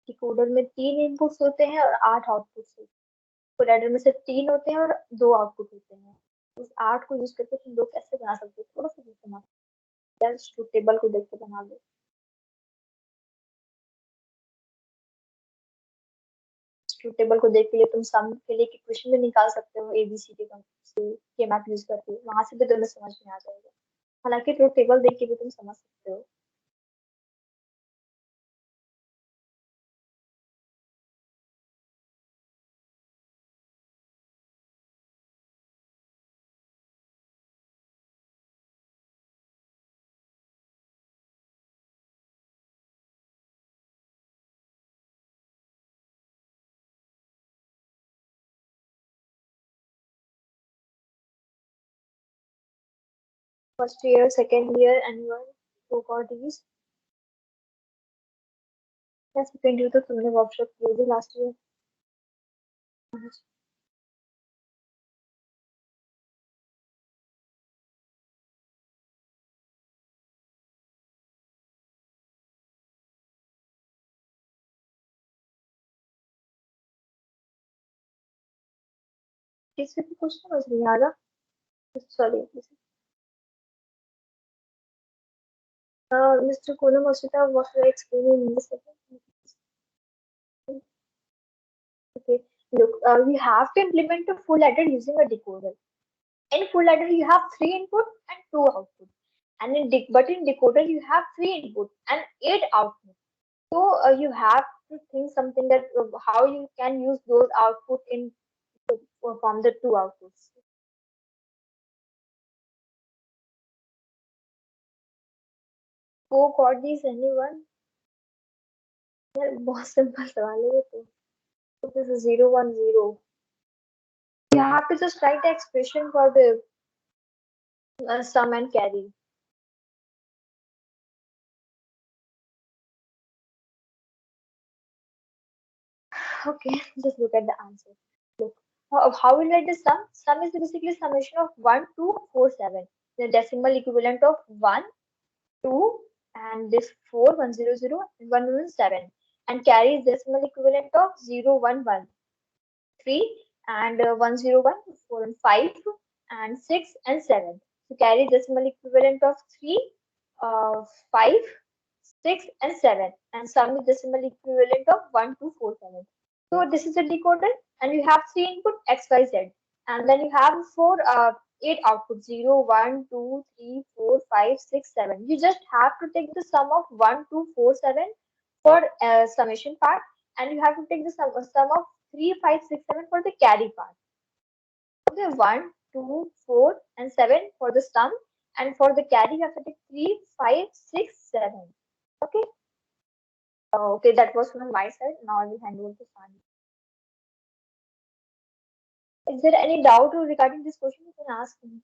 डिकोडर में 3 इनपुट्स होते हैं और 8 आउटपुट्स होते हैं। फुल एडर में सिर्फ 3 होते हैं और 2 आउटपुट होते हैं। उस 8 को यूज करके तुम लोग कैसे बना सकते हो? थोड़ा सा दिमाग, जस्ट टेबल को देख के बना लो। ट्रुथ टेबल को देख के लिए तुम सम के लिए इक्वेशन भी निकाल सकते हो, एबीसी के मैथ यूज करके, वहां से भी तुम्हें समझ में आ जाएगा। हालांकि ट्रुथ टेबल देख के भी तुम समझ सकते हो। First year, second year, annual, टू कॉर्डीज। सेकेंड ईयर तो तुमने वर्कशॉप की होगी लास्ट ईयर। किसी भी कुछ समझ नहीं आ रहा, sorry. Mr. Kunamoshita, what you are explaining in this second? Okay, look, we have to implement a full adder using a decoder. In full adder, you have 3 input and 2 output, and but in decoder you have 3 input and 8 output. So you have to think something that how you can use those output in from the 2 outputs. Go got these anyone? यार बहुत simple सवाल है ये तो। So this is 0 1 0. You have to just write the expression for the sum and carry. Okay, just look at the answer. Look, how will write the sum? Sum is basically summation of 1 2 4 7. The decimal equivalent of 1 2 and this 4 1 0 0 and 1 1 7, and carry is decimal equivalent of 0 1 1 3 and 1 0 1 4 and 5 and 6 and 7. So carry decimal equivalent of 3 5, 6, and 7, and sum is decimal equivalent of 1247. So this is a decoder, and you have 3 input X, Y, Z, and then you have 8 outputs 0, 1, 2, 3, 4, 5, 6, 7. You just have to take the sum of 1, 2, 4, 7 for summation part, and you have to take the sum of 3, 5, 6, 7 for the carry part. Okay, 1, 2, 4, and 7 for the sum, and for the carry you have to take 3, 5, 6, 7. Okay. Okay, that was from my side. Now I will hand over to Sani. Is there any doubt regarding this question? You can ask me.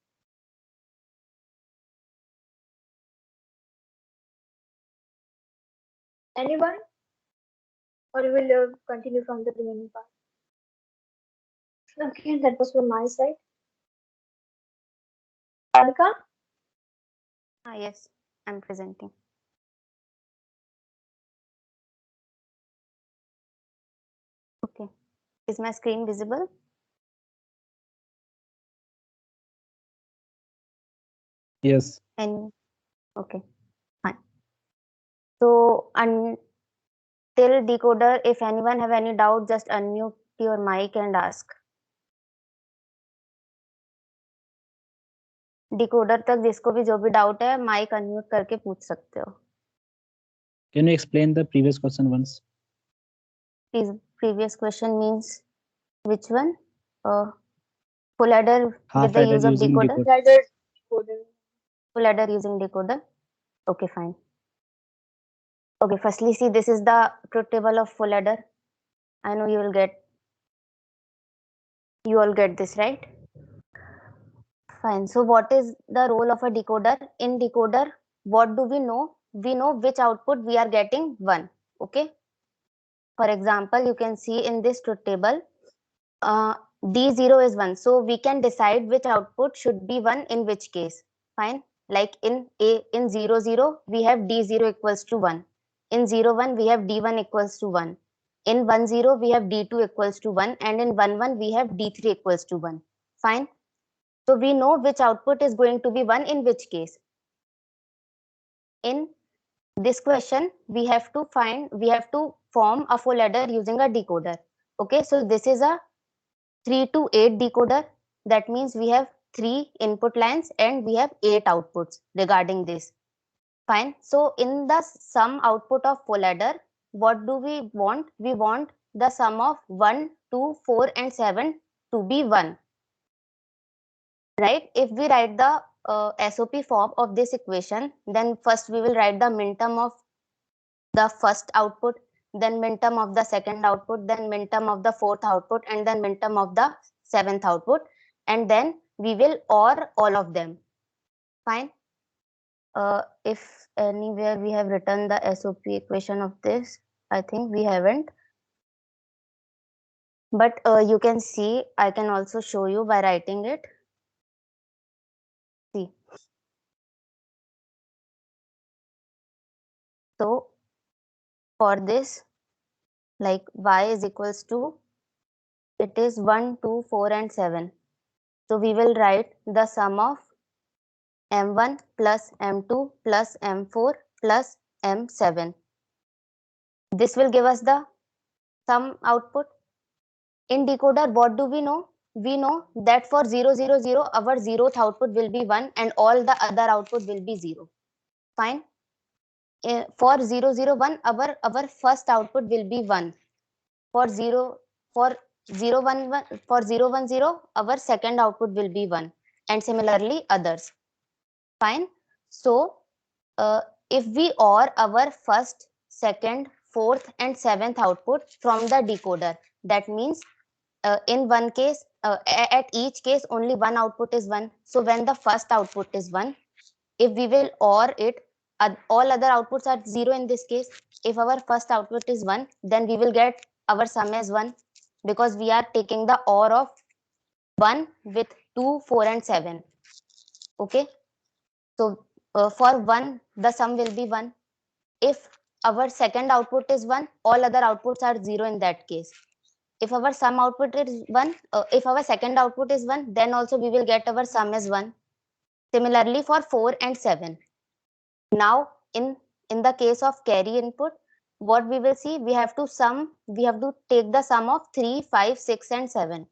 Anyone? Or we will continue from the remaining part? Okay, that was from my side. Radhika?
Yes, I'm presenting. Okay. Is my screen visible?
Yes.
And okay, fine. So until decoder, if anyone have any doubt, just unmute your mic and ask. Decoder तक जिसको भी जो भी doubt है mic unmute करके पूछ सकते हो.
Can you explain the previous question once?
Previous question means which one? Full adder
Half
with the
adder
use of
using
decoder.
decoder.
Full adder using decoder. Okay, fine. Okay, firstly, see, this is the truth table of full adder. I know you all get this, right? Fine. So what is the role of a decoder? In decoder, what do we know? We know which output we are getting 1. Okay. For example, you can see in this truth table, D0 is 1. So we can decide which output should be 1 in which case. Fine. Like in 0, 0, we have D0 equals to 1. In 0, 1, we have D1 equals to 1. In 1, 0, we have D2 equals to 1. And in 1, 1, we have D3 equals to 1. Fine. So we know which output is going to be 1 in which case. In this question, we have to form a full adder using a decoder. Okay, so this is a 3 to 8 decoder. That means we have 3 input lines and we have 8 outputs regarding this. Fine. So in the sum output of full adder, what do we want? We want the sum of 1, 2, 4 and 7 to be 1. Right? If we write the SOP form of this equation, then first we will write the minterm of the first output, then minterm of the second output, then minterm of the fourth output, and then minterm of the seventh output, and then we will OR all of them. Fine. If anywhere we have written the SOP equation of this, I think we haven't. But you can see, I can also show you by writing it. See. So for this, like y is equals to, it is 1, 2, 4 and 7. So we will write the sum of M1 plus M2 plus M4 plus M7. This will give us the sum output. In decoder, what do we know? We know that for 0, 0, 0, our 0th output will be 1 and all the other output will be 0. Fine. For 0, 0, 1, our first output will be 1. For 0, 1, 0, our second output will be 1. And similarly others. Fine. So if we OR our first, second, fourth and seventh output from the decoder, that means in one case, at each case only one output is 1. So when the first output is 1, if we will OR it, all other outputs are 0 in this case. If our first output is 1, then we will get our sum as 1, because we are taking the OR of 1 with 2, 4 and 7. Okay. So for 1, the sum will be 1. If our second output is 1, all other outputs are 0 in that case. If our sum output is 1, if our second output is 1, then also we will get our sum as 1. Similarly for 4 and 7. Now in the case of carry input, what we will see, we have to take the sum of 3, 5, 6 and 7.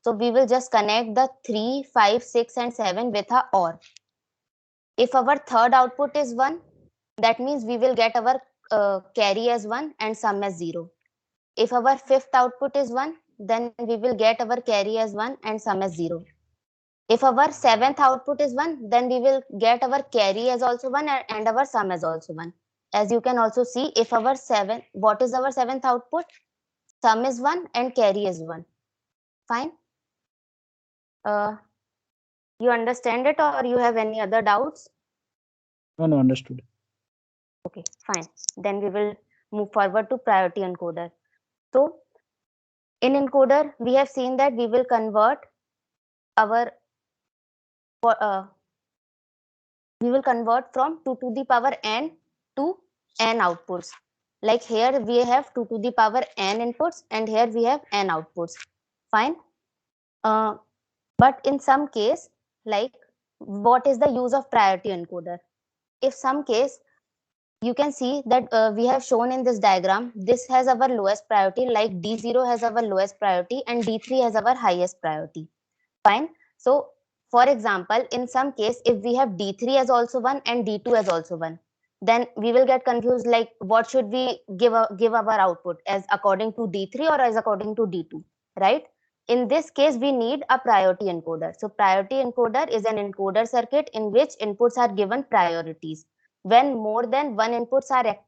So we will just connect the 3, 5, 6 and 7 with a OR. If our third output is 1, that means we will get our carry as 1 and sum as 0. If our fifth output is 1, then we will get our carry as 1 and sum as 0. If our seventh output is 1, then we will get our carry as also 1 and our sum as also 1. As you can also see, if our what is our seventh output? Sum is 1 and carry is 1. Fine. You understand it, or you have any other doubts?
No, understood.
Okay, fine. Then we will move forward to priority encoder. So in encoder, we have seen that we will convert our from 2 to the power n to n outputs. Like here we have 2 to the power n inputs and here we have n outputs. Fine. But in some case, like what is the use of priority encoder? If some case, you can see that we have shown in this diagram, this has our lowest priority, like D0 has our lowest priority and D3 has our highest priority. Fine. So for example, in some case, if we have D3 as also 1 and D2 as also 1, then we will get confused, like what should we give our output, as according to D3 or as according to D2, right? In this case, we need a priority encoder. So priority encoder is an encoder circuit in which inputs are given priorities. When more than one inputs are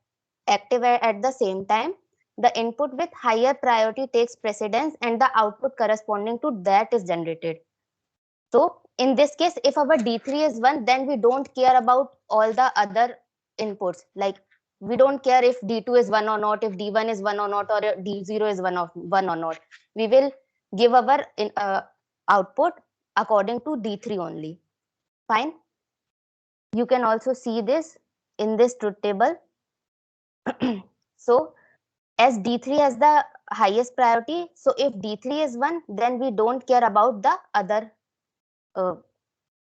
active at the same time, the input with higher priority takes precedence and the output corresponding to that is generated. So in this case, if our D3 is 1, then we don't care about all the other inputs. Like we don't care if D2 is 1 or not, if D1 is 1 or not, or D0 is 1 or not. We will give our output according to D3 only. Fine. You can also see this in this truth table. So as D3 has the highest priority, so if D3 is 1, then we don't care about the other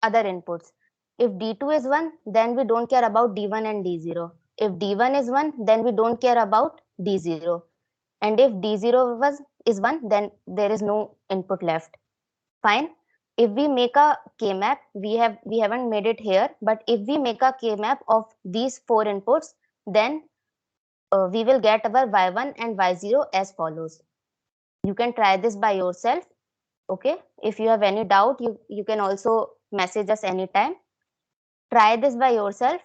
inputs. If D2 is 1, then we don't care about D1 and D0. If D1 is 1, then we don't care about D0. And if D0 is 1, then there is no input left. Fine. If we make a K-map, we haven't made it here, but if we make a K-map of these 4 inputs, then we will get our Y1 and Y0 as follows. You can try this by yourself. Okay. If you have any doubt, you can also message us anytime. Try this by yourself.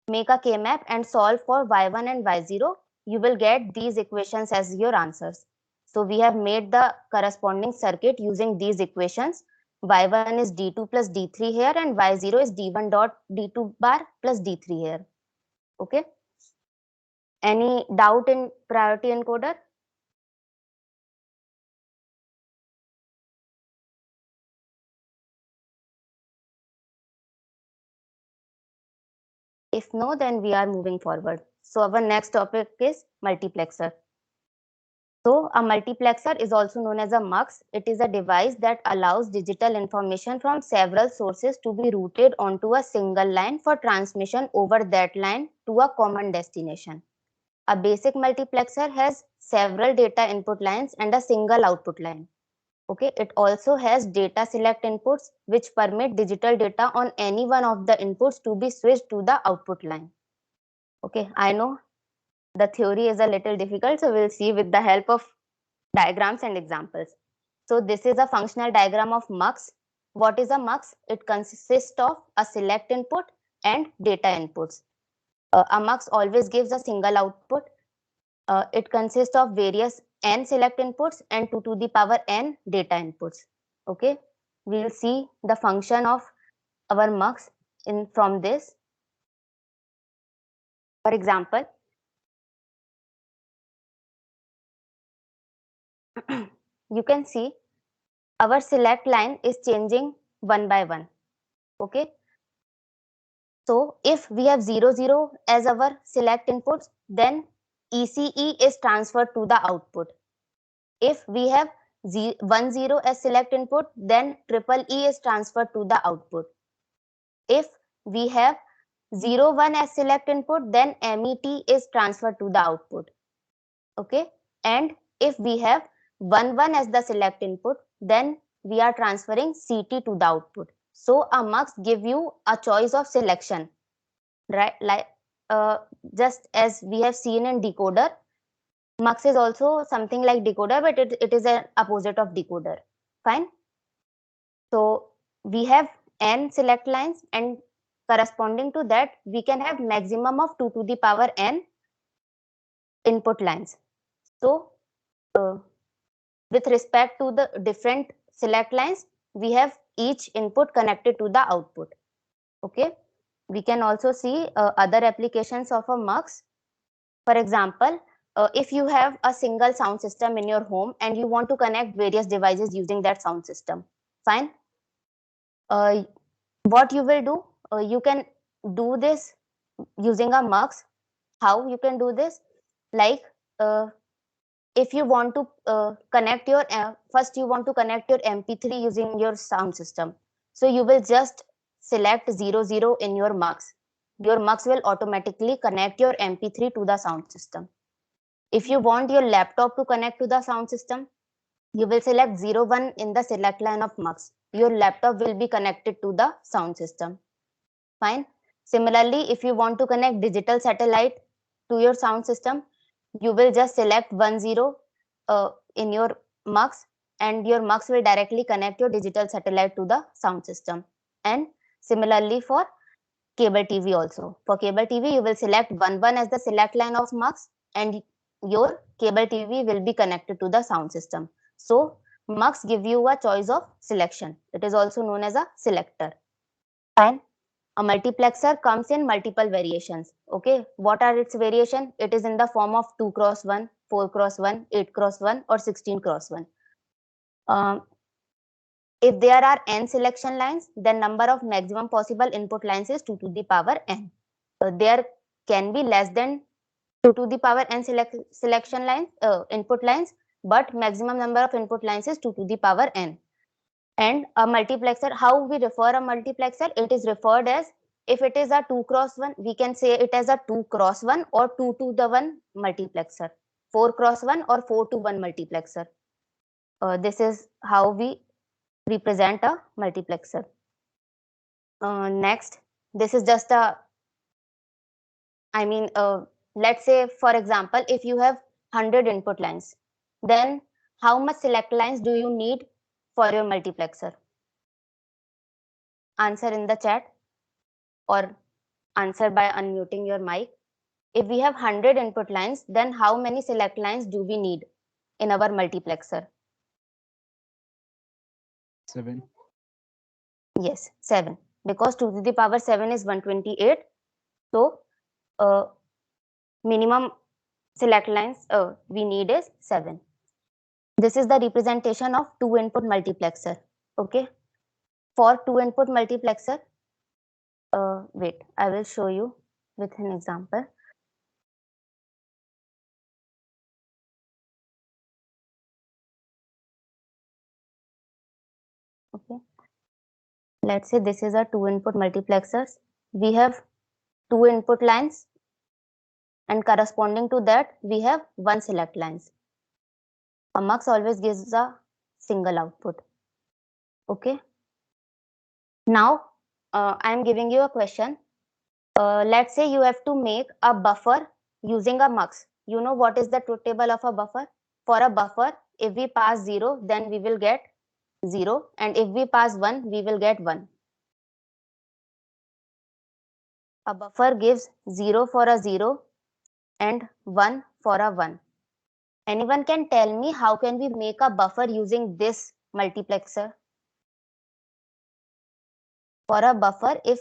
Make a K-map and solve for Y1 and Y0. You will get these equations as your answers. So we have made the corresponding circuit using these equations. Y1 is D2 plus D3 here and Y0 is D1 dot D2 bar plus D3 here. Okay. Any doubt in priority encoder? If no, then we are moving forward. So our next topic is multiplexer. So a multiplexer is also known as a MUX. It is a device that allows digital information from several sources to be routed onto a single line for transmission over that line to a common destination. A basic multiplexer has several data input lines and a single output line. Okay, it also has data select inputs which permit digital data on any one of the inputs to be switched to the output line. Okay, I know the theory is a little difficult, so we'll see with the help of diagrams and examples. So this is a functional diagram of MUX. What is a MUX? It consists of a select input and data inputs. A MUX always gives a single output. It consists of various n select inputs and 2 to the power n data inputs. Okay, we'll see the function of our MUX from this. For example, you can see our select line is changing one by one. Okay. So if we have 0, 0 as our select inputs, then ECE is transferred to the output. If we have 1, 0 as select input, then triple E is transferred to the output. If we have 0, 1 as select input, then MET is transferred to the output. Okay. And if we have 1, 1 as the select input, then we are transferring CT to the output. So a mux give you a choice of selection, right? Like just as we have seen in decoder, mux is also something like decoder, but it is an opposite of decoder. Fine. So we have n select lines, and corresponding to that, we can have maximum of 2 to the power n input lines. So with respect to the different select lines, we have each input connected to the output. Okay. We can also see other applications of a mux. For example, if you have a single sound system in your home and you want to connect various devices using that sound system, fine. What you will do, you can do this using a mux. How you can do this? Like if you want to connect your first you want to connect your MP3 using your sound system, so you will just select 00 in your mux. Your mux will automatically connect your MP3 to the sound system. If you want your laptop to connect to the sound system, you will select 01 in the select line of mux. Your laptop will be connected to the sound system. Fine. Similarly, if you want to connect digital satellite to your sound system, you will just select 10 in your mux, and your mux will directly connect your digital satellite to the sound system. And similarly for cable TV also. For cable TV, you will select 11 as the select line of mux, and your cable TV will be connected to the sound system. So mux give you a choice of selection. It is also known as a selector. Fine. A multiplexer comes in multiple variations. Okay, what are its variation? It is in the form of 2x1, 4x1, 8x1, or 16x1. If there are n selection lines, then number of maximum possible input lines is 2 to the power n. There can be less than 2 to the power n selection lines, input lines, but maximum number of input lines is 2 to the power n. And a multiplexer, how we refer a multiplexer? It is referred as, if it is a 2x1, we can say it as a 2x1 or 2 to the 1 multiplexer, 4x1 or 4 to 1 multiplexer. This is how we represent a multiplexer. Next, this is just a, let's say, for example, if you have 100 input lines, then how much select lines do you need for your multiplexer? Answer in the chat or answer by unmuting your mic. If we have 100 input lines, then how many select lines do we need in our multiplexer?
7.
Yes, 7. Because 2 to the power 7 is 128. So minimum select lines we need is 7. This is the representation of 2 input multiplexer. Okay. For 2 input multiplexer, wait, I will show you with an example. Okay. Let's say this is a 2 input multiplexers. We have 2 input lines, and corresponding to that, we have 1 select lines. A mux always gives a single output. Okay. Now, I am giving you a question. Let's say you have to make a buffer using a mux. You know what is the truth table of a buffer? For a buffer, if we pass 0, then we will get 0. And if we pass 1, we will get 1. A buffer gives 0 for a 0 and 1 for a 1. Anyone can tell me how can we make a buffer using this multiplexer? For a buffer, if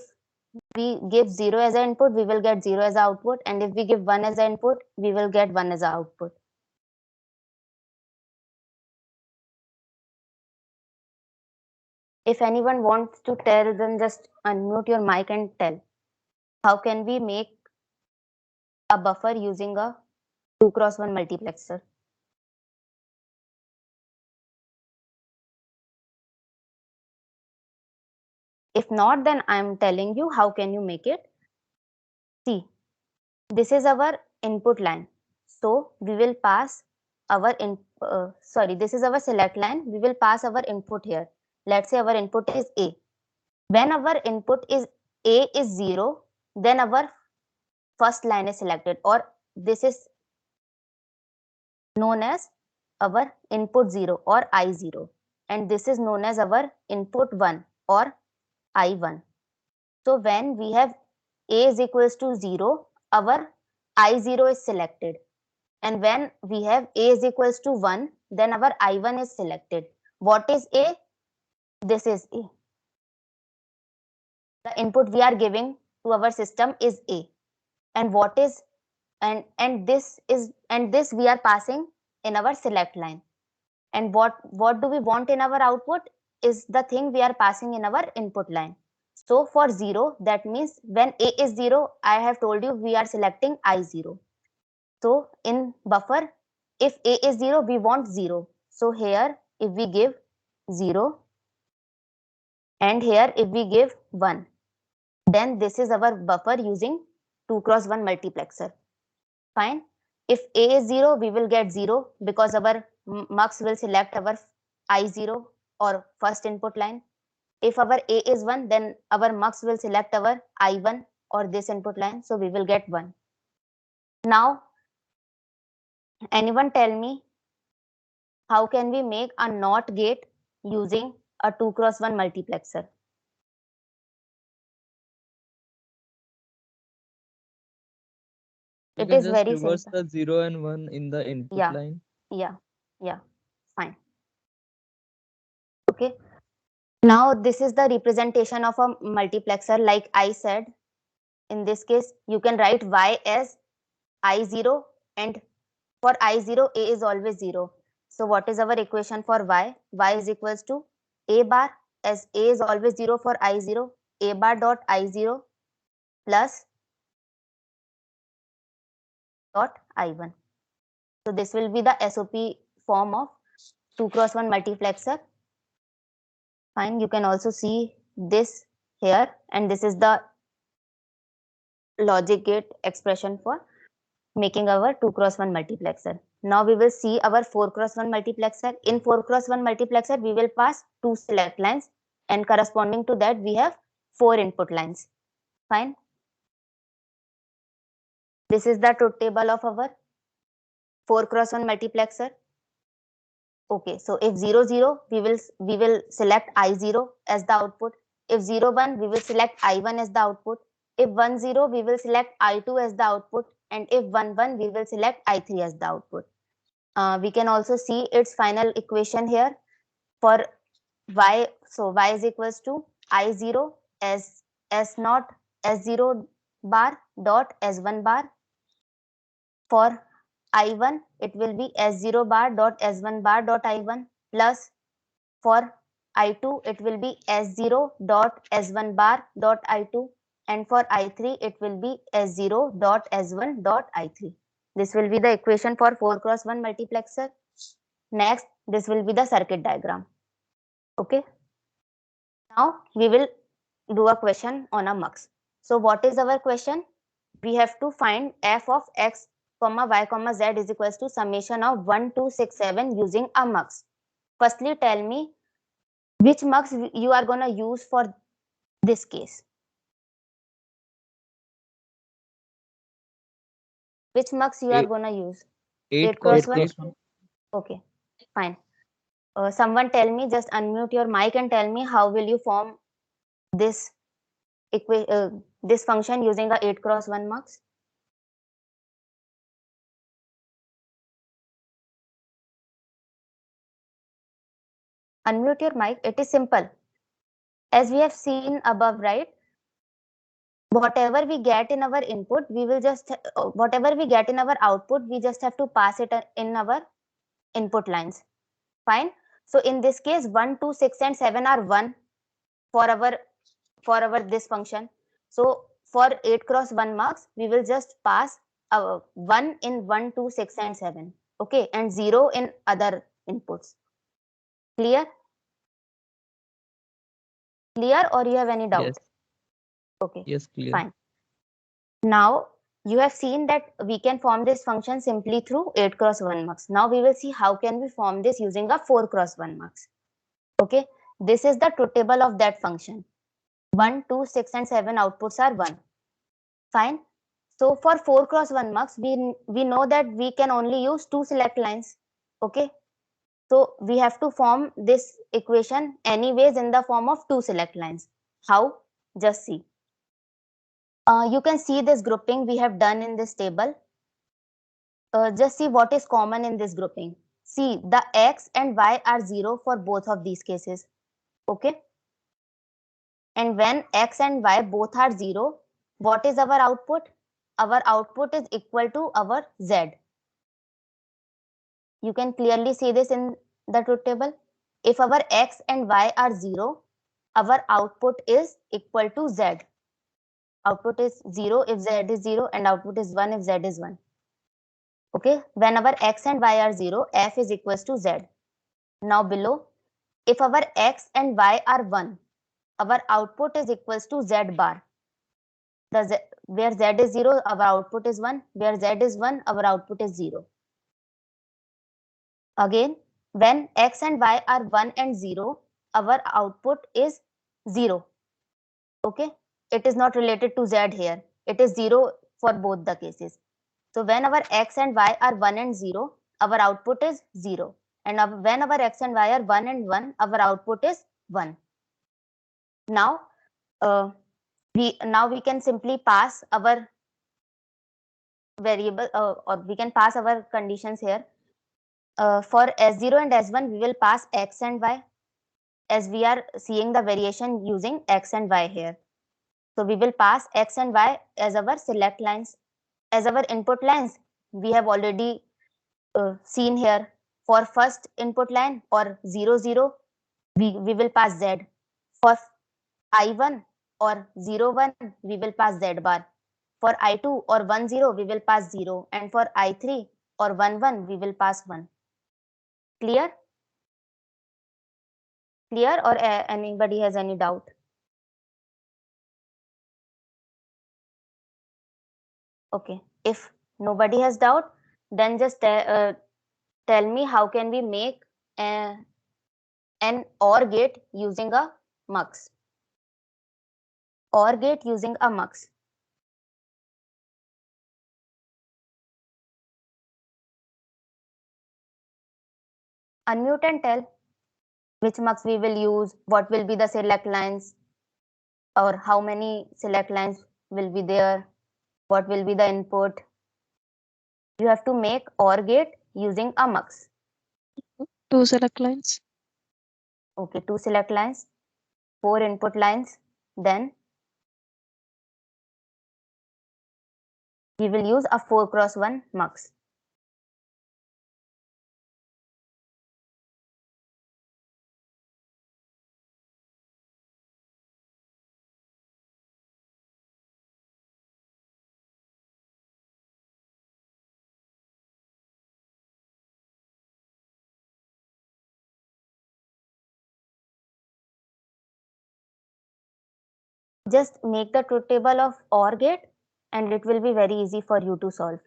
we give 0 as an input, we will get 0 as output. And if we give 1 as an input, we will get 1 as an output. If anyone wants to tell, then just unmute your mic and tell. How can we make a buffer using a 2x1 multiplexer? If not, then I'm telling you how can you make it. See, this is our input line. So we will pass our this is our select line. We will pass our input here. Let's say our input is A. When our input is A is 0, then our first line is selected, or this is known as our input 0 or I0, and this is known as our input 1 or I1. So when we have A is equals to 0, our I0 is selected, and when we have A is equals to 1, then our I1 is selected. What is A? This is A. The input we are giving to our system is A, and what is and this we are passing in our select line. And what do we want in our output is the thing we are passing in our input line. So for 0, that means when A is 0, I have told you we are selecting I0. So in buffer, if A is 0, we want 0. So here if we give 0, and here if we give 1, then this is our buffer using 2x1 multiplexer. Fine. If A is 0, we will get 0 because our mux will select our I0 or first input line. If our A is 1, then our mux will select our I1 or this input line. So we will get 1. Now, anyone tell me, how can we make a NOT gate using a 2x1 multiplexer?
You
It
can
is
just
very
reverse
simple.
the 0 and 1 in the input
Yeah.
line.
Yeah, fine. Okay. Now this is the representation of a multiplexer. Like I said, in this case, you can write Y as I0, and for I0, A is always 0. So what is our equation for Y? Y is equals to A bar, as A is always 0 for I0, A bar dot I0 plus dot I1. So this will be the SOP form of 2x1 multiplexer. Fine, you can also see this here, and this is the logic gate expression for making our 2x1 multiplexer. Now we will see our 4x1 multiplexer. In 4x1 multiplexer, we will pass 2 select lines, and corresponding to that, we have 4 input lines. Fine. This is the truth table of our 4x1 multiplexer. Okay, so if 0, 0, we will select I0 as the output. If 0, 1, we will select I1 as the output. If 1, 0, we will select I2 as the output. And if 1, 1, we will select I3 as the output. We can also see its final equation here for Y. So Y is equals to I0 as S0 S0 bar dot S1 bar. For I1, it will be S0 bar dot S1 bar dot I1 plus for I2, it will be S0 dot S1 bar dot I2, and for I3, it will be S0 dot S1 dot I3. This will be the equation for 4x1 multiplexer. Next, this will be the circuit diagram. Okay. Now we will do a question on a mux. So what is our question? We have to find f of x comma y comma z is equals to summation of 1 2 6 7 using a mux. Firstly, tell me which mux you are gonna use for this case. Which mux you are gonna use?
8
cross
cross
1?
1.
Okay, fine. Someone tell me, just unmute your mic and tell me how will you form this this function using a 8x1 mux? Unmute your mic. It is simple. As we have seen above, right? Whatever we get in our input, we will just whatever we get in our output, we just have to pass it in our input lines. Fine. So in this case, 1 2 6 and 7 are 1 for our this function. So for 8x1 mux, we will just pass 1 in 1 2 6 and 7. Okay, and 0 in other inputs. Clear? Clear, or you have any doubt?
Yes.
Okay,
Yes, clear.
fine. Now you have seen that we can form this function simply through 8 cross 1 mux. Now we will see how can we form this using a 4 cross 1 mux. Okay, this is the truth table of that function. 1, 2, 6 and 7 outputs are 1. Fine. So for 4 cross 1 mux, we know that we can only use 2 select lines. Okay. So we have to form this equation anyways in the form of 2 select lines. How? Just see. You can see this grouping we have done in this table. Just see what is common in this grouping. See, the x and y are 0 for both of these cases. Okay. And when x and y both are 0, what is our output? Our output is equal to our z. You can clearly see this in the truth table. If our x and y are 0, our output is equal to z. Output is 0 if z is 0 and output is 1 if z is 1. Okay, when our x and y are 0, f is equals to z. Now below, if our x and y are 1, our output is equals to z bar. Where z is 0, our output is 1. Where z is 1, our output is 0. Again, when x and y are 1 and 0, our output is 0. Okay, it is not related to z here. It is 0 for both the cases. So when our x and y are 1 and 0, our output is 0. And when our x and y are 1 and 1, our output is 1. Now, we can simply pass our variable or we can pass our conditions here. For S0 and S1, we will pass x and y, as we are seeing the variation using x and y here. So we will pass x and y as our select lines. As our input lines, we have already seen here. For first input line or 0, 0, we will pass z. For I1 or 0, 1, we will pass z bar. For I2 or 1, 0, we will pass 0. And for I3 or 1, 1, we will pass 1. Clear? Clear, or anybody has any doubt? Okay, if nobody has doubt, then just tell me how can we make an OR gate using a mux. OR gate using a mux. Unmute and tell which mux we will use, what will be the select lines, or how many select lines will be there, what will be the input. You have to make OR gate using a mux.
2 select lines.
Okay, 2 select lines, 4 input lines, then we will use a 4 cross 1 mux. Just make the truth table of OR gate and it will be very easy for you to solve.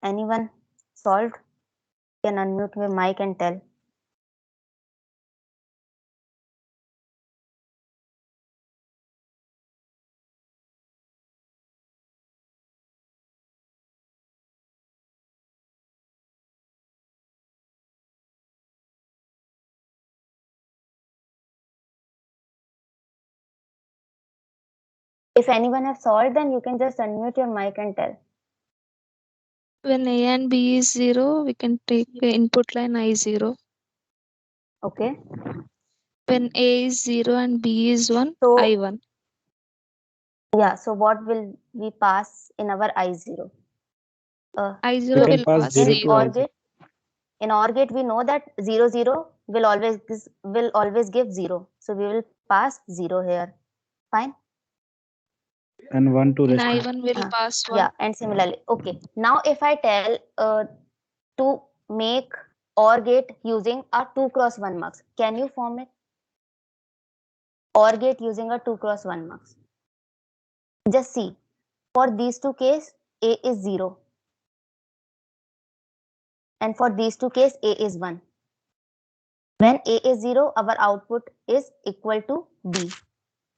Anyone solved? Can unmute your mic and tell. If anyone has solved, then you can just unmute your mic and tell.
When A and B is 0, we can take the input line I0.
Okay.
When A is 0 and B is 1,
So
I1.
yeah, so what will we pass in our I0?
I0
We can
will
pass
pass
0
in
to
0.
OR
I0.
gate, in OR gate we know that 0, 0 will always give 0. So we will pass 0 here. Fine.
And 1 to
In
rest.
I1 will pass 1.
Yeah, and similarly. Okay. Now if I tell to make OR gate using a 2 cross 1 mux, can you form it? OR gate using a 2 cross 1 mux. Just see, for these two cases, A is 0. And for these two cases, A is 1. When A is 0, our output is equal to B.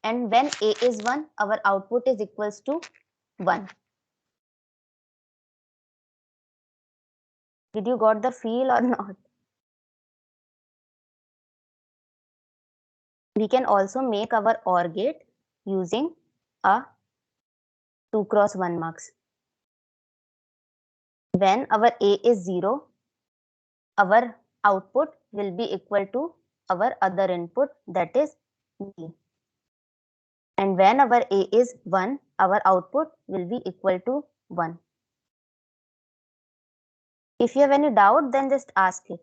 And when A is 1, our output is equals to 1. Did you got the feel or not? We can also make our OR gate using a 2 cross 1 mux. When our A is 0, our output will be equal to our other input, that is B. And when our A is 1, our output will be equal to 1. If you have any doubt, then just ask it.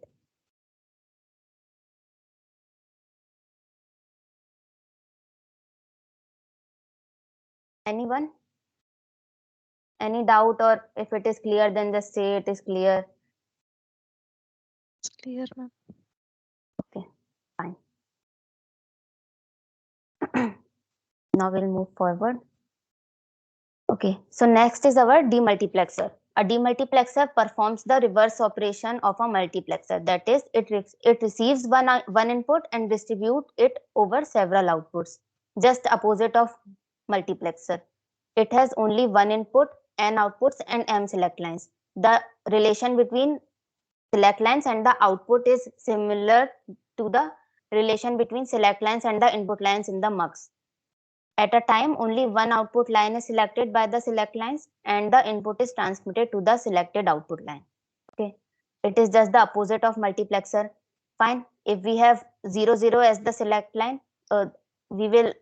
Anyone? Any doubt, or if it is clear, then just say it is clear.
It's clear, ma'am.
Okay, fine. Now we'll move forward. Okay, so next is our demultiplexer. A demultiplexer performs the reverse operation of a multiplexer. That is, it receives one input and distribute it over several outputs. Just opposite of multiplexer. It has only one input, n outputs, and m select lines. The relation between select lines and the output is similar to the relation between select lines and the input lines in the mux. At a time, only one output line is selected by the select lines and the input is transmitted to the selected output line. Okay, it is just the opposite of multiplexer. Fine. If we have 0, 0 as the select line, we will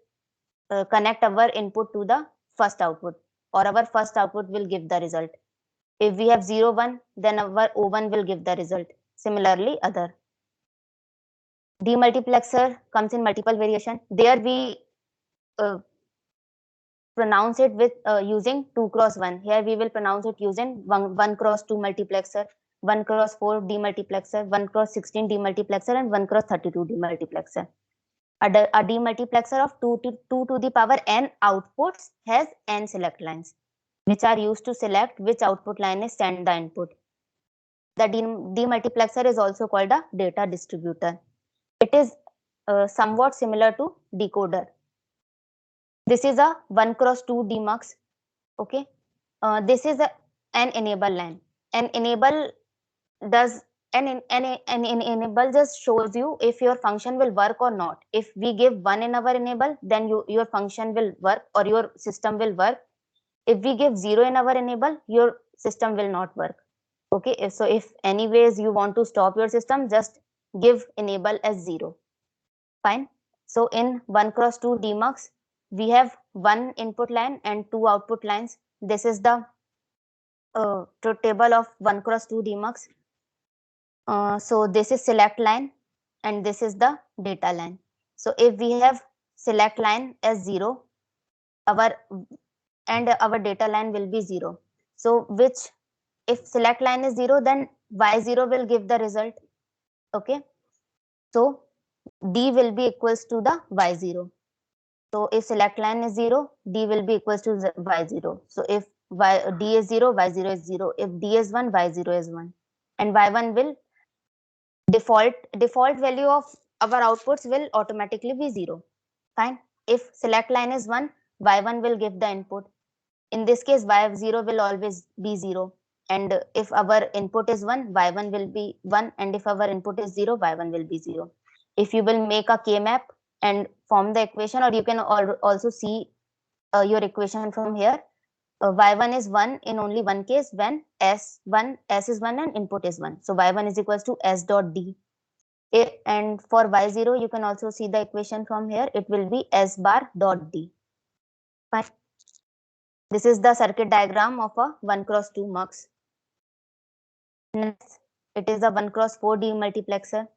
connect our input to the first output, or our first output will give the result. If we have 0, 1, then our O1 will give the result. Similarly, other. Demultiplexer comes in multiple variation. There we pronounce it with using 2 cross 1. Here we will pronounce it using 1 cross 2 multiplexer, 1 cross 4 demultiplexer, 1 cross 16 demultiplexer, and 1 cross 32 demultiplexer. A demultiplexer of 2 to the power n outputs has n select lines, which are used to select which output line is sent the input. The demultiplexer is also called a data distributor. It is somewhat similar to decoder. This is a 1 cross 2 demux. Okay, this is an enable line. An enable does an enable just shows you if your function will work or not. If we give 1 in our enable, then your function will work or your system will work. If we give 0 in our enable, your system will not work. Okay, if anyways you want to stop your system, just give enable as 0. Fine. So in 1 cross 2 demux, we have one input line and two output lines. This is the table of 1 cross 2 demux. So this is select line and this is the data line. So if we have select line as 0, our data line will be 0. So if select line is 0, then y0 will give the result. Okay, so d will be equals to the y0. So if select line is 0, d will be equals to y0. So if d is 0, y0 is 0. If d is 1, y0 is 1. And y1 will default value of our outputs will automatically be 0. Fine. If select line is 1, y1 will give the input. In this case, y0 will always be 0. And if our input is 1, y1 will be 1. And if our input is 0, y1 will be 0. If you will make a k-map and form the equation, or you can also see your equation from here. Y1 is 1 in only one case, when s is 1 and input is 1. So y1 is equals to s dot d. And for y0, you can also see the equation from here. It will be s bar dot d. Fine. This is the circuit diagram of a 1 cross 2 mux. Next, it is a 1 cross 4 demultiplexer.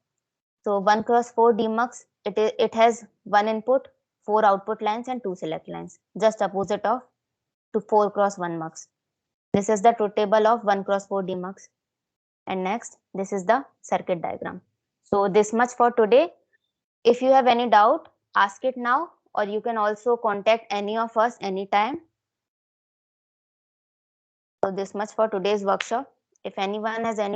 So 1 cross 4 demux, it has one input, 4 output lines and 2 select lines, just opposite of to 4 cross 1 mux. This is the truth table of 1 cross 4 demux. And next, this is the circuit diagram. So this much for today. If you have any doubt, ask it now, or you can also contact any of us anytime. So this much for today's workshop. If anyone has any